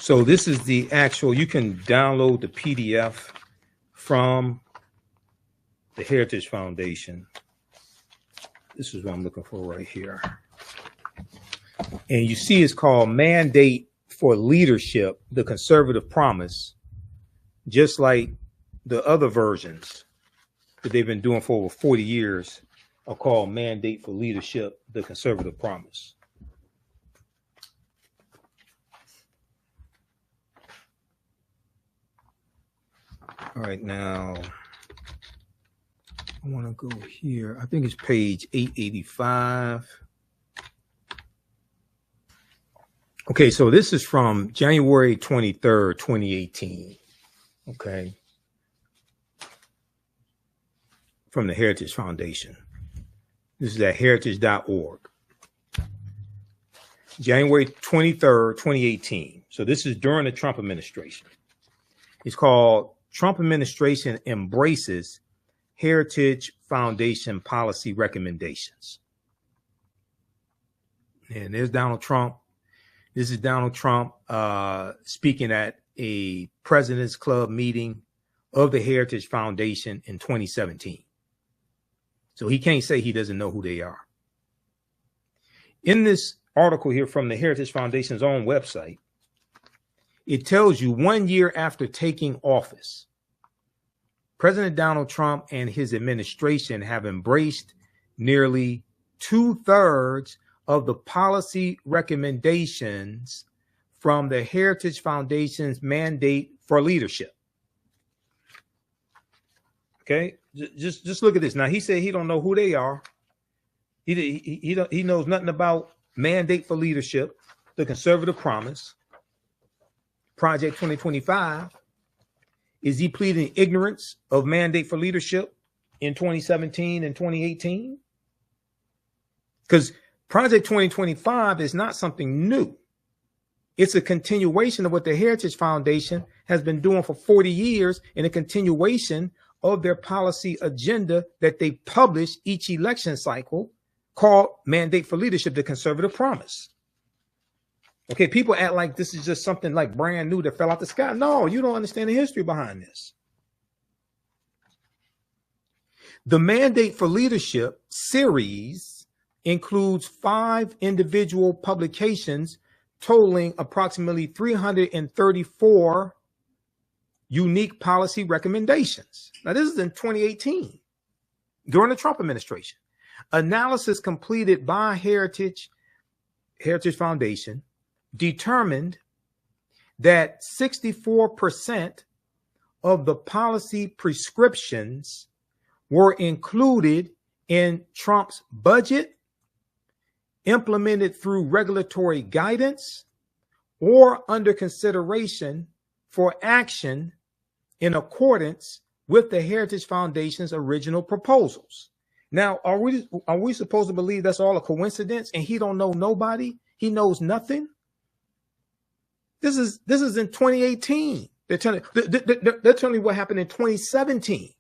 So this is the actual, you can download the PDF from the Heritage Foundation. This is what I'm looking for right here. And you see it's called Mandate for Leadership, the Conservative Promise, just like the other versions that they've been doing for over 40 years are called Mandate for Leadership, the Conservative Promise. All right, now I want to go here. I think it's page 885. Okay, so this is from January 23rd, 2018. Okay. From the Heritage Foundation. This is at heritage.org. January 23rd, 2018. So this is during the Trump administration. It's called Trump Administration Embraces Heritage Foundation Policy Recommendations. And there's Donald Trump. This is Donald Trump speaking at a President's Club meeting of the Heritage Foundation in 2017. So he can't say he doesn't know who they are. In this article here from the Heritage Foundation's own website, it tells you 1 year after taking office, President Donald Trump and his administration have embraced nearly 2/3 of the policy recommendations from the Heritage Foundation's Mandate for Leadership. Okay, just look at this. Now, he said he don't know who they are. He knows nothing about Mandate for Leadership, the Conservative Promise, Project 2025. Is he pleading ignorance of Mandate for Leadership in 2017 and 2018? Because Project 2025 is not something new. It's a continuation of what the Heritage Foundation has been doing for 40 years and a continuation of their policy agenda that they publish each election cycle called Mandate for Leadership, the Conservative Promise. Okay, people act like this is just something like brand new that fell out the sky. No, you don't understand the history behind this. The Mandate for Leadership series includes 5 individual publications totaling approximately 334 unique policy recommendations. Now, this is in 2018, during the Trump administration. Analysis completed by Heritage Foundation determined that 64% of the policy prescriptions were included in Trump's budget, implemented through regulatory guidance, or under consideration for action in accordance with the Heritage Foundation's original proposals. Now, are we supposed to believe that's all a coincidence and he don't know nobody? He knows nothing? This is in 2018. They're telling you what happened in 2017.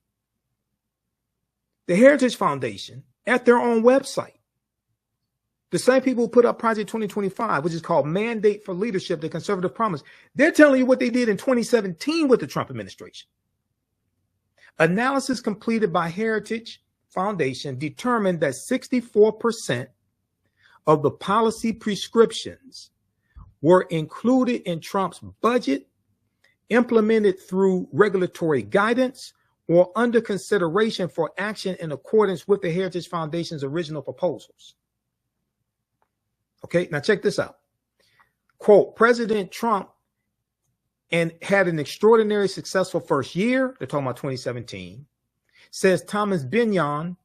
The Heritage Foundation, at their own website, the same people who put up Project 2025, which is called Mandate for Leadership, the Conservative Promise, they're telling you what they did in 2017 with the Trump administration. Analysis completed by Heritage Foundation determined that 64% of the policy prescriptions were included in Trump's budget, implemented through regulatory guidance, or under consideration for action in accordance with the Heritage Foundation's original proposals. Okay, now check this out. Quote, President Trump had an extraordinary successful first year. They're talking about 2017. Says Thomas Binion,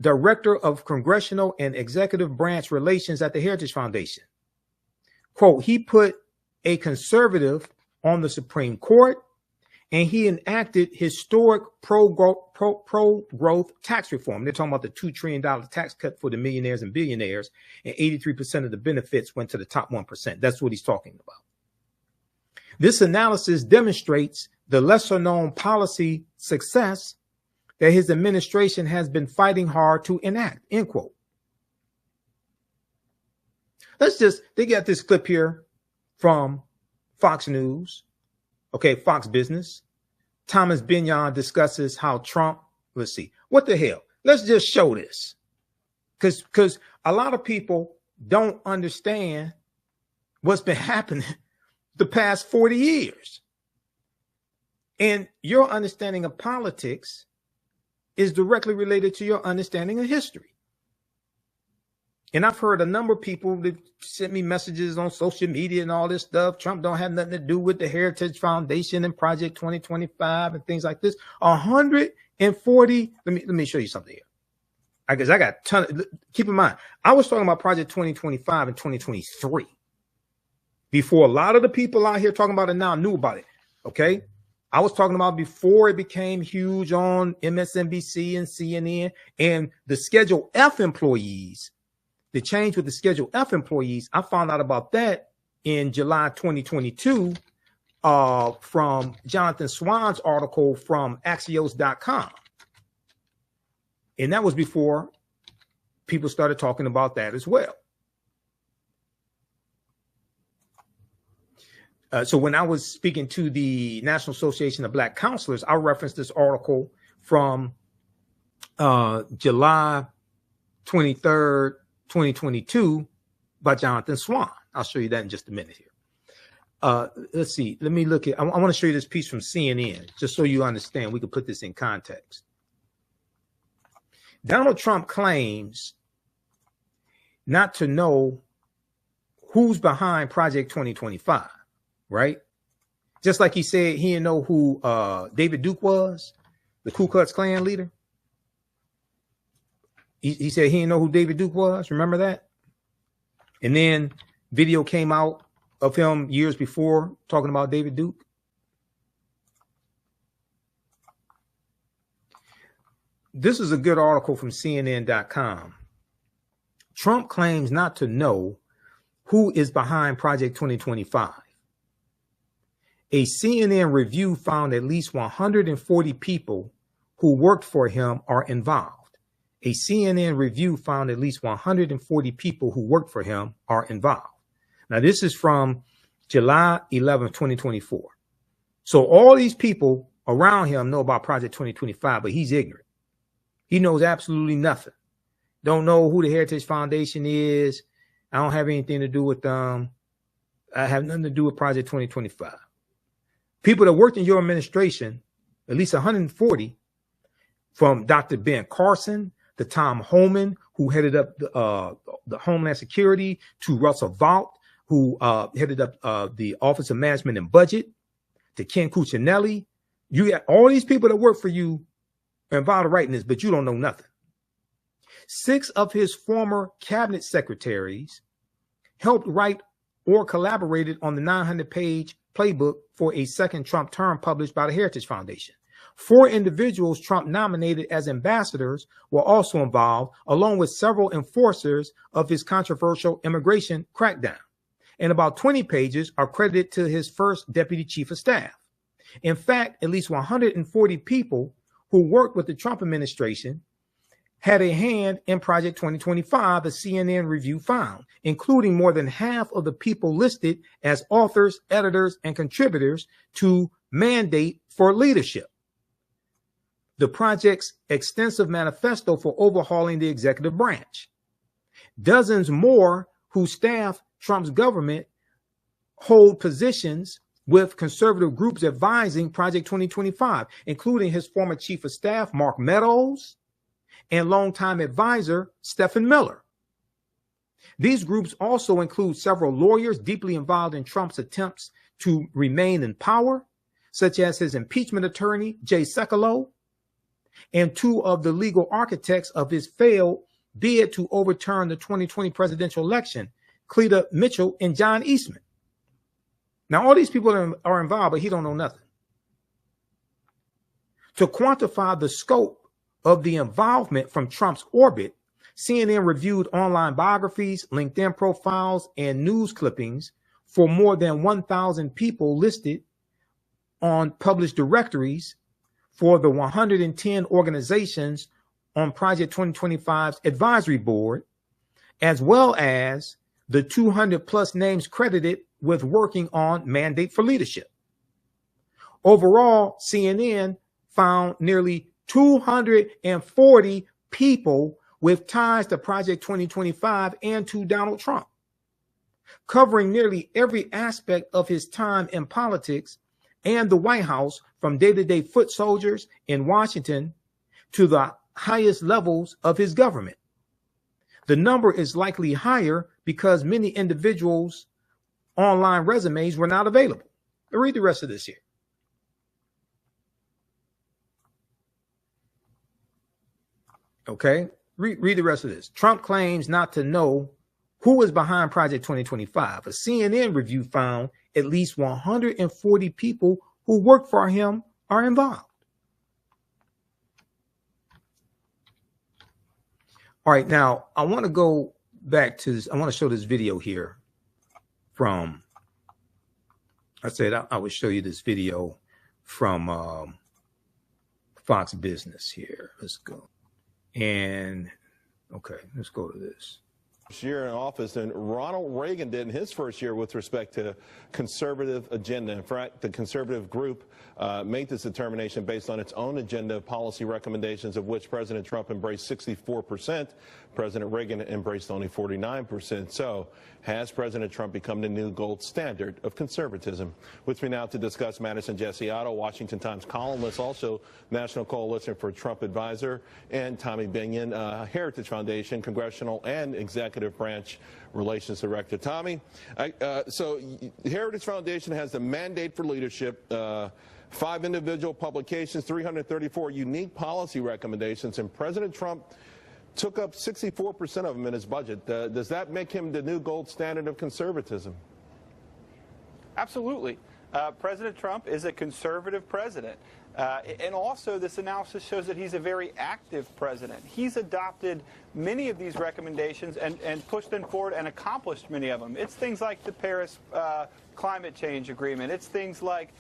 Director of Congressional and Executive Branch Relations at the Heritage Foundation. Quote, he put a conservative on the Supreme Court, and he enacted historic pro-growth tax reform. They're talking about the $2 trillion tax cut for the millionaires and billionaires, and 83% of the benefits went to the top 1%. That's what he's talking about. This analysis demonstrates the lesser-known policy success that his administration has been fighting hard to enact, end quote. They got this clip here from Fox News, okay, Fox Business. Thomas Binion discusses how Trump, let's see, what the hell? Let's just show this. Because a lot of people don't understand what's been happening the past 40 years. And your understanding of politics is directly related to your understanding of history. And I've heard a number of people that sent me messages on social media and all this stuff. Trump don't have nothing to do with the Heritage Foundation and Project 2025 and things like this. 140. Let me show you something here. I guess I got a ton. Keep in mind, I was talking about Project 2025 and 2023 before a lot of the people out here talking about it now knew about it. Okay. I was talking about before it became huge on MSNBC and CNN, and the Schedule F employees. The change with the Schedule F employees, I found out about that in July 2022 from Jonathan Swan's article from Axios.com. And that was before people started talking about that as well. So when I was speaking to the National Association of Black Counselors, I referenced this article from July 23rd, 2022 by Jonathan Swan. I'll show you that in just a minute here. Let's see. Let me look at, I want to show you this piece from CNN, just so you understand. We can put this in context. Donald Trump claims not to know who's behind Project 2025, right? Just like he said he didn't know who David Duke was, the Ku Klux Klan leader. He said he didn't know who David Duke was. Remember that? And then video came out of him years before talking about David Duke. This is a good article from CNN.com. Trump claims not to know who is behind Project 2025. A CNN review found at least 140 people who worked for him are involved. A CNN review found at least 140 people who worked for him are involved. Now, this is from July 11, 2024. So all these people around him know about Project 2025, but he's ignorant. He knows absolutely nothing. Don't know who the Heritage Foundation is. I don't have anything to do with them. I have nothing to do with Project 2025. People that worked in your administration, at least 140, from Dr. Ben Carson to Tom Homan, who headed up the Homeland Security, to Russell Vought, who headed up the Office of Management and Budget, to Ken Cuccinelli. You got all these people that work for you involved in writing this, but you don't know nothing. 6 of his former cabinet secretaries helped write or collaborated on the 900-page playbook for a second Trump term published by the Heritage Foundation. 4 individuals Trump nominated as ambassadors were also involved, along with several enforcers of his controversial immigration crackdown. And about 20 pages are credited to his first deputy chief of staff. In fact, at least 140 people who worked with the Trump administration had a hand in Project 2025, the CNN review found, including more than half of the people listed as authors, editors, and contributors to Mandate for Leadership, the project's extensive manifesto for overhauling the executive branch. Dozens more who staff Trump's government hold positions with conservative groups advising Project 2025, including his former chief of staff, Mark Meadows, and longtime advisor, Stephen Miller. These groups also include several lawyers deeply involved in Trump's attempts to remain in power, such as his impeachment attorney, Jay Sekulow, and 2 of the legal architects of his failed bid to overturn the 2020 presidential election, Cleta Mitchell and John Eastman. Now, all these people are involved, but he don't know nothing. To quantify the scope of the involvement from Trump's orbit, CNN reviewed online biographies, LinkedIn profiles, and news clippings for more than 1,000 people listed on published directories for the 110 organizations on Project 2025's advisory board, as well as the 200 plus names credited with working on Mandate for Leadership. Overall, CNN found nearly 240 people with ties to Project 2025 and to Donald Trump, covering nearly every aspect of his time in politics and the White House, from day-to-day foot soldiers in Washington to the highest levels of his government. The number is likely higher because many individuals' online resumes were not available. Read the rest of this here. Okay, read the rest of this. Trump claims not to know who is behind Project 2025. A CNN review found at least 140 people who work for him are involved. All right, now I want to go back to this. I want to show this video here from, I said I would show you this video from Fox Business here. Let's go. And okay, let's go to this. Year in office than Ronald Reagan did in his first year with respect to conservative agenda. In fact, the conservative group made this determination based on its own agenda of policy recommendations, of which President Trump embraced 64%. President Reagan embraced only 49%. So has President Trump become the new gold standard of conservatism? With me now to discuss Madison Jesse Otto, Washington Times columnist, also National Coalition for Trump advisor, and Tommy Binion, Heritage Foundation, Congressional and Executive Branch Relations Director. Tommy, so Heritage Foundation has the Mandate for Leadership, 5 individual publications, 334 unique policy recommendations, and President Trump took up 64% of them in his budget. Does that make him the new gold standard of conservatism? Absolutely. President Trump is a conservative president. And also, this analysis shows that he's a very active president. He's adopted many of these recommendations and pushed them forward and accomplished many of them. It's things like the Paris Climate Change Agreement. It's things like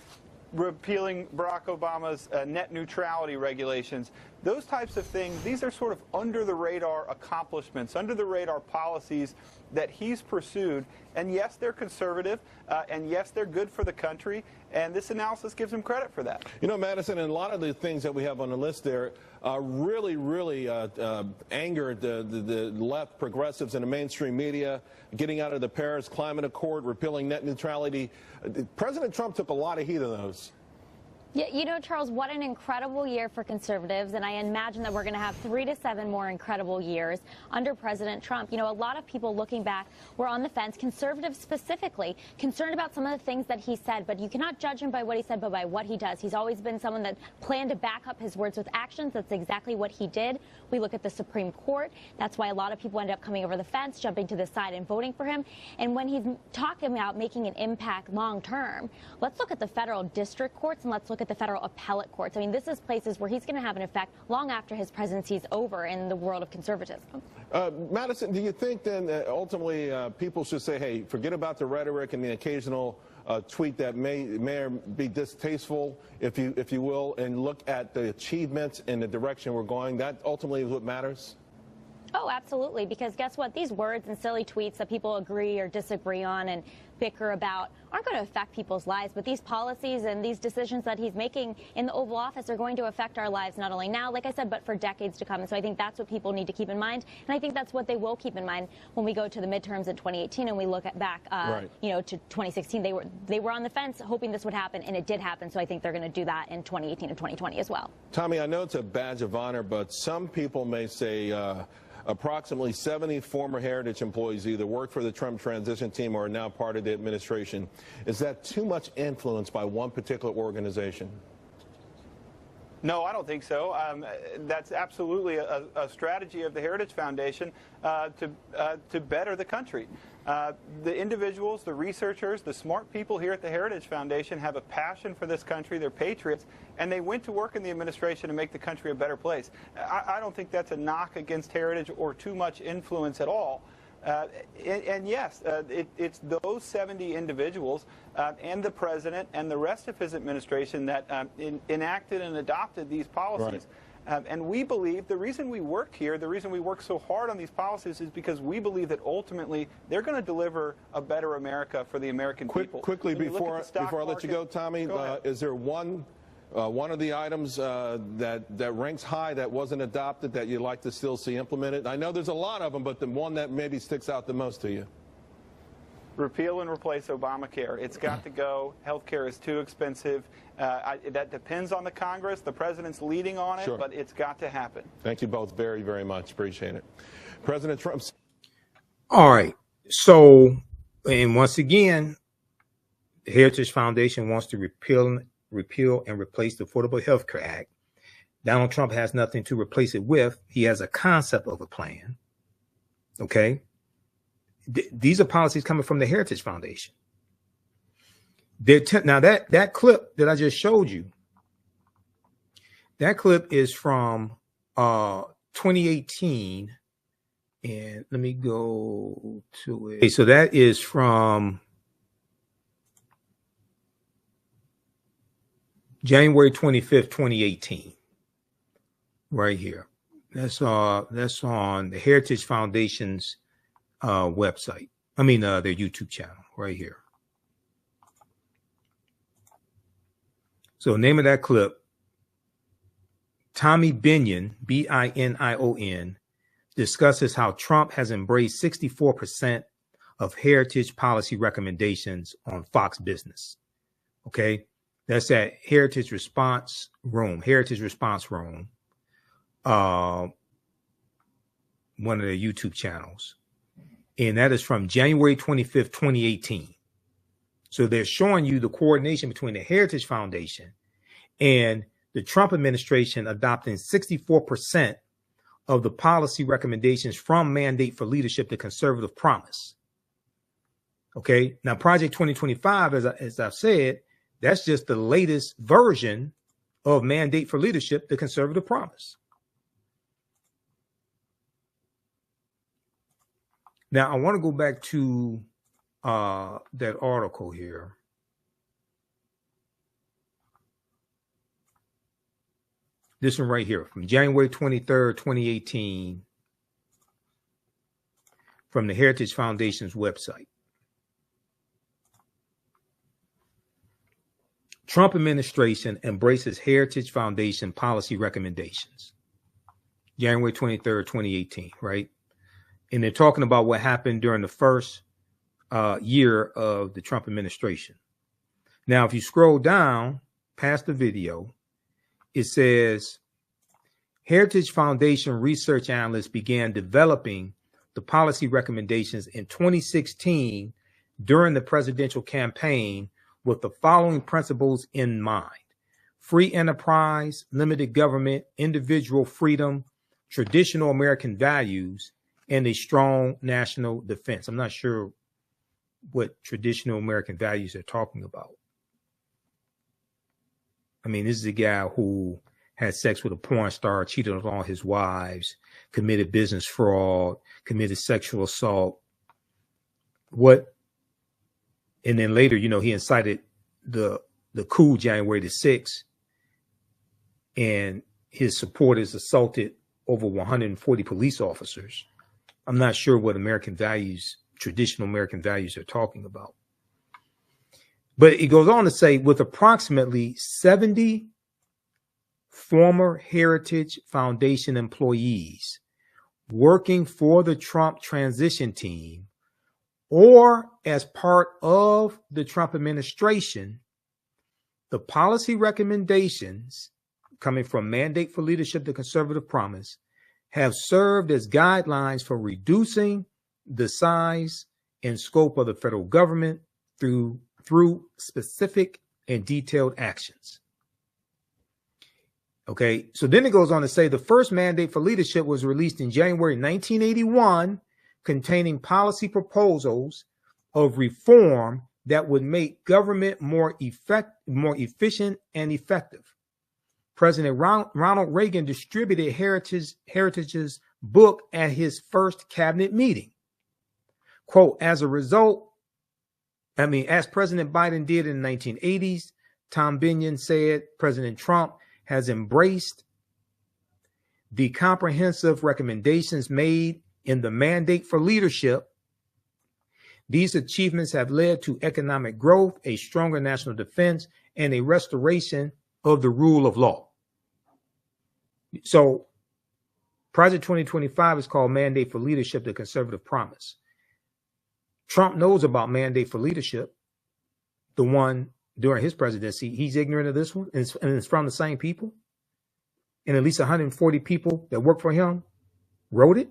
repealing Barack Obama's net neutrality regulations. Those types of things, these are sort of under-the-radar accomplishments, under-the-radar policies that he's pursued. And yes, they're conservative, and yes, they're good for the country, and this analysis gives him credit for that. You know, Madison, and a lot of the things that we have on the list there really angered the left progressives in the mainstream media, getting out of the Paris Climate Accord, repealing net neutrality. President Trump took a lot of heat of those. Yeah, you know, Charles, what an incredible year for conservatives, and I imagine that we're going to have 3 to 7 more incredible years under President Trump. You know, a lot of people looking back were on the fence, conservatives specifically, concerned about some of the things that he said, but you cannot judge him by what he said, but by what he does. He's always been someone that planned to back up his words with actions. That's exactly what he did. We look at the Supreme Court. That's why a lot of people end up coming over the fence, jumping to the side and voting for him. And when he's talking about making an impact long term, let's look at the federal district courts and let's look at the federal appellate courts. I mean, this is places where he's going to have an effect long after his presidency is over in the world of conservatism. Madison, do you think then that ultimately people should say, hey, forget about the rhetoric and the occasional tweet that may be distasteful, if you will, and look at the achievements and the direction we're going? That ultimately is what matters? Oh, absolutely, because guess what? These words and silly tweets that people agree or disagree on and bicker about aren't going to affect people's lives, but these policies and these decisions that he's making in the Oval Office are going to affect our lives not only now, like I said, but for decades to come. And so I think that's what people need to keep in mind, and I think that's what they will keep in mind when we go to the midterms in 2018 and we look at back, you know, to 2016. They were on the fence hoping this would happen, and it did happen. So I think they're going to do that in 2018 and 2020 as well. Tommy, I know it's a badge of honor, but some people may say approximately 70 former Heritage employees either work for the Trump transition team or are now part of the administration. Is that too much influence by one particular organization? No, I don't think so. That's absolutely a strategy of the Heritage Foundation to better the country. The individuals, the researchers, the smart people here at the Heritage Foundation have a passion for this country. They're patriots, and they went to work in the administration to make the country a better place. I don't think that's a knock against Heritage or too much influence at all. And yes, it's those 70 individuals and the president and the rest of his administration that enacted and adopted these policies. Right. And we believe the reason we work here, the reason we work so hard on these policies is because we believe that ultimately they're going to deliver a better America for the American people. Quickly, before I let you go, Tommy, is there one of the items that ranks high that wasn't adopted that you'd like to still see implemented? I know there's a lot of them, but the one that maybe sticks out the most to you? Repeal and replace Obamacare. It's got to go. Health care is too expensive. That depends on the Congress. The president's leading on it, but it's got to happen. Thank you both very, very much. Appreciate it. President Trump. All right. So, and once again, the Heritage Foundation wants to repeal and replace the Affordable Health Care Act. Donald Trump has nothing to replace it with. He has a concept of a plan. Okay. These are policies coming from the Heritage Foundation. Now that clip that I just showed you, that clip is from 2018. And let me go to it. Okay, so that is from January 25th, 2018, right here. That's on the Heritage Foundation's website. I mean, their YouTube channel right here. So name of that clip, Tommy Binion, B-I-N-I-O-N, discusses how Trump has embraced 64% of Heritage policy recommendations on Fox Business. Okay. That's at Heritage Response Room, one of their YouTube channels. And that is from January 25th, 2018. So they're showing you the coordination between the Heritage Foundation and the Trump administration adopting 64% of the policy recommendations from Mandate for Leadership, the Conservative Promise. Okay. Now, Project 2025, as I've said, that's just the latest version of Mandate for Leadership, the Conservative Promise. Now, I want to go back to that article here. This one right here from January 23rd, 2018, from the Heritage Foundation's website. Trump administration embraces Heritage Foundation policy recommendations. January 23rd, 2018, right? And they're talking about what happened during the first year of the Trump administration. Now, if you scroll down past the video, it says, Heritage Foundation research analysts began developing the policy recommendations in 2016 during the presidential campaign with the following principles in mind: free enterprise, limited government, individual freedom, traditional American values, and a strong national defense. I'm not sure what traditional American values they're talking about. I mean, this is a guy who had sex with a porn star, cheated on all his wives, committed business fraud, committed sexual assault. What? And then later, you know, he incited the coup January the 6th, and his supporters assaulted over 140 police officers. I'm not sure what American values, traditional American values, they're talking about. But it goes on to say, with approximately 70 former Heritage Foundation employees working for the Trump transition team or as part of the Trump administration, the policy recommendations coming from Mandate for Leadership, the Conservative Promise, have served as guidelines for reducing the size and scope of the federal government through specific and detailed actions. Okay, so then it goes on to say the first Mandate for Leadership was released in January 1981, containing policy proposals of reform that would make government more efficient and effective. President Ronald Reagan distributed Heritage's book at his first cabinet meeting. Quote, as President Biden did in the 1980s, Tom Binion said, President Trump has embraced the comprehensive recommendations made in the Mandate for Leadership. These achievements have led to economic growth, a stronger national defense, and a restoration of the rule of law. So Project 2025 is called Mandate for Leadership, the Conservative Promise. Trump knows about Mandate for Leadership, the one during his presidency. He's ignorant of this one, and it's from the same people. And at least 140 people that work for him wrote it.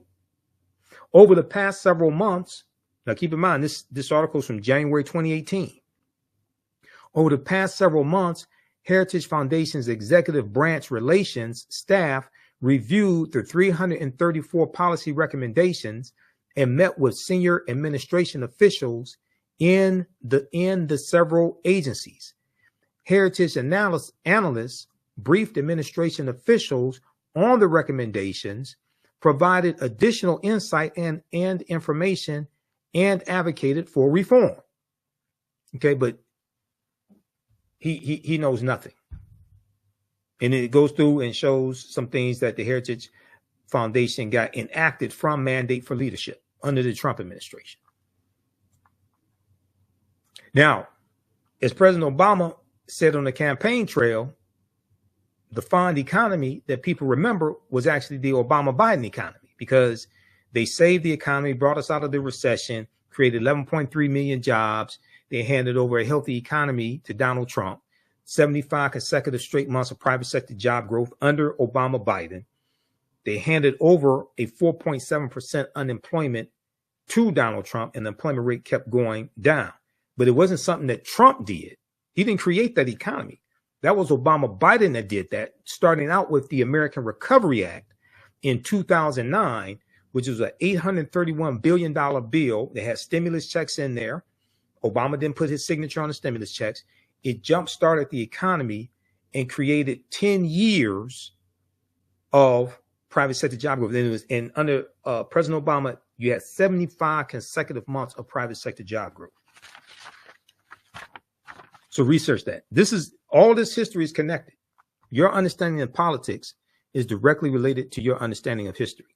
Over the past several months, now keep in mind, this article is from January 2018. Over the past several months, Heritage Foundation's executive branch relations staff reviewed the 334 policy recommendations and met with senior administration officials in the several agencies. Heritage analysts briefed administration officials on the recommendations, provided additional insight and information, and advocated for reform. Okay, but he knows nothing. And it goes through and shows some things that the Heritage Foundation got enacted from Mandate for Leadership under the Trump administration. Now, as President Obama said on the campaign trail, the fond economy that people remember was actually the Obama-Biden economy, because they saved the economy, brought us out of the recession, created 11.3 million jobs. They handed over a healthy economy to Donald Trump, 75 consecutive straight months of private sector job growth under Obama-Biden. They handed over a 4.7% unemployment to Donald Trump, and the employment rate kept going down. But it wasn't something that Trump did. He didn't create that economy. That was Obama-Biden that did that, starting out with the American Recovery Act in 2009, which was an $831 billion bill that had stimulus checks in there. Obama didn't put his signature on the stimulus checks. It jump-started the economy and created 10 years of private sector job growth. And under President Obama, you had 75 consecutive months of private sector job growth. So research that. All this history is connected. Your understanding of politics is directly related to your understanding of history.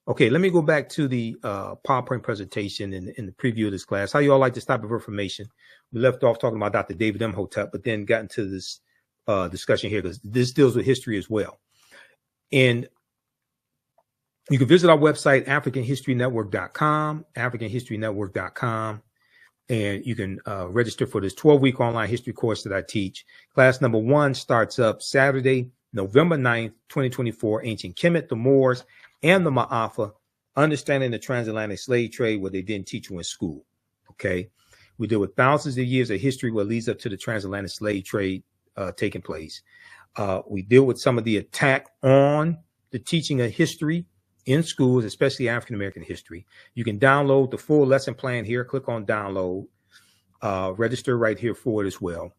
Okay, let me go back to the PowerPoint presentation in the preview of this class. How you all like this type of information? We left off talking about Dr. David Imhotep, but then got into this discussion here because this deals with history as well. And you can visit our website, AfricanHistoryNetwork.com, AfricanHistoryNetwork.com. and you can register for this 12-week online history course that I teach. Class number 1 starts up Saturday, November 9th, 2024, Ancient Kemet, the Moors, and the Ma'afa, Understanding the Transatlantic Slave Trade, what they didn't teach you in school, okay? We deal with thousands of years of history what leads up to the transatlantic slave trade taking place. We deal with some of the attack on the teaching of history in schools, especially African-American history. You can download the full lesson plan here. Click on download, register right here for it as well.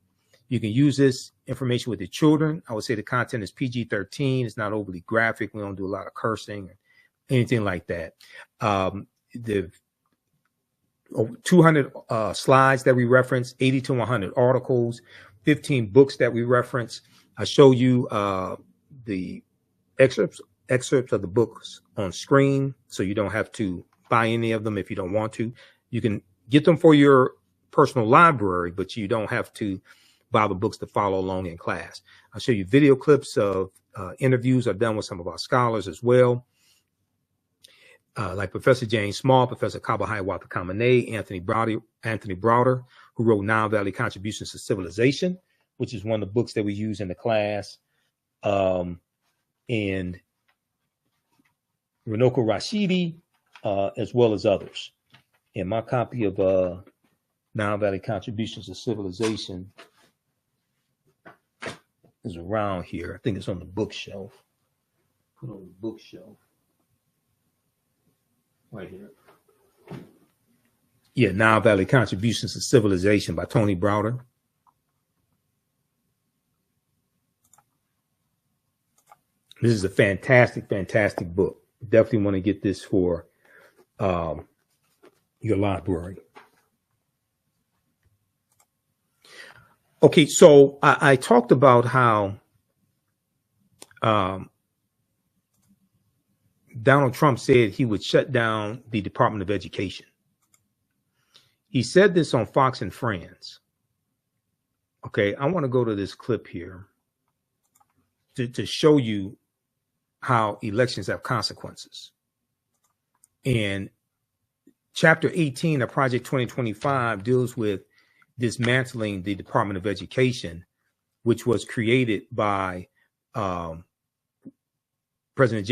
You can use this information with your children. I would say the content is PG-13. It's not overly graphic. We don't do a lot of cursing or anything like that. The 200 slides that we reference, 80 to 100 articles, 15 books that we reference. I show you the excerpts of the books on screen, so you don't have to buy any of them if you don't want to. You can get them for your personal library, but you don't have to buy the books to follow along in class. I'll show you video clips of interviews I've done with some of our scholars as well. Like Professor James Small, Professor Kabahai Watakamane, Anthony Browder, who wrote Nile Valley Contributions to Civilization, which is one of the books that we use in the class, and Runoko Rashidi, as well as others. And my copy of Nile Valley Contributions to Civilization is around here. I think it's on the bookshelf. Put on the bookshelf. Right here. Yeah, Nile Valley Contributions to Civilization by Tony Browder. This is a fantastic, fantastic book. Definitely want to get this for your library. Okay, so I talked about how Donald Trump said he would shut down the Department of Education. He said this on Fox and Friends. Okay, I want to go to this clip here to show you how elections have consequences. And Chapter 18 of Project 2025 deals with dismantling the Department of Education, which was created by President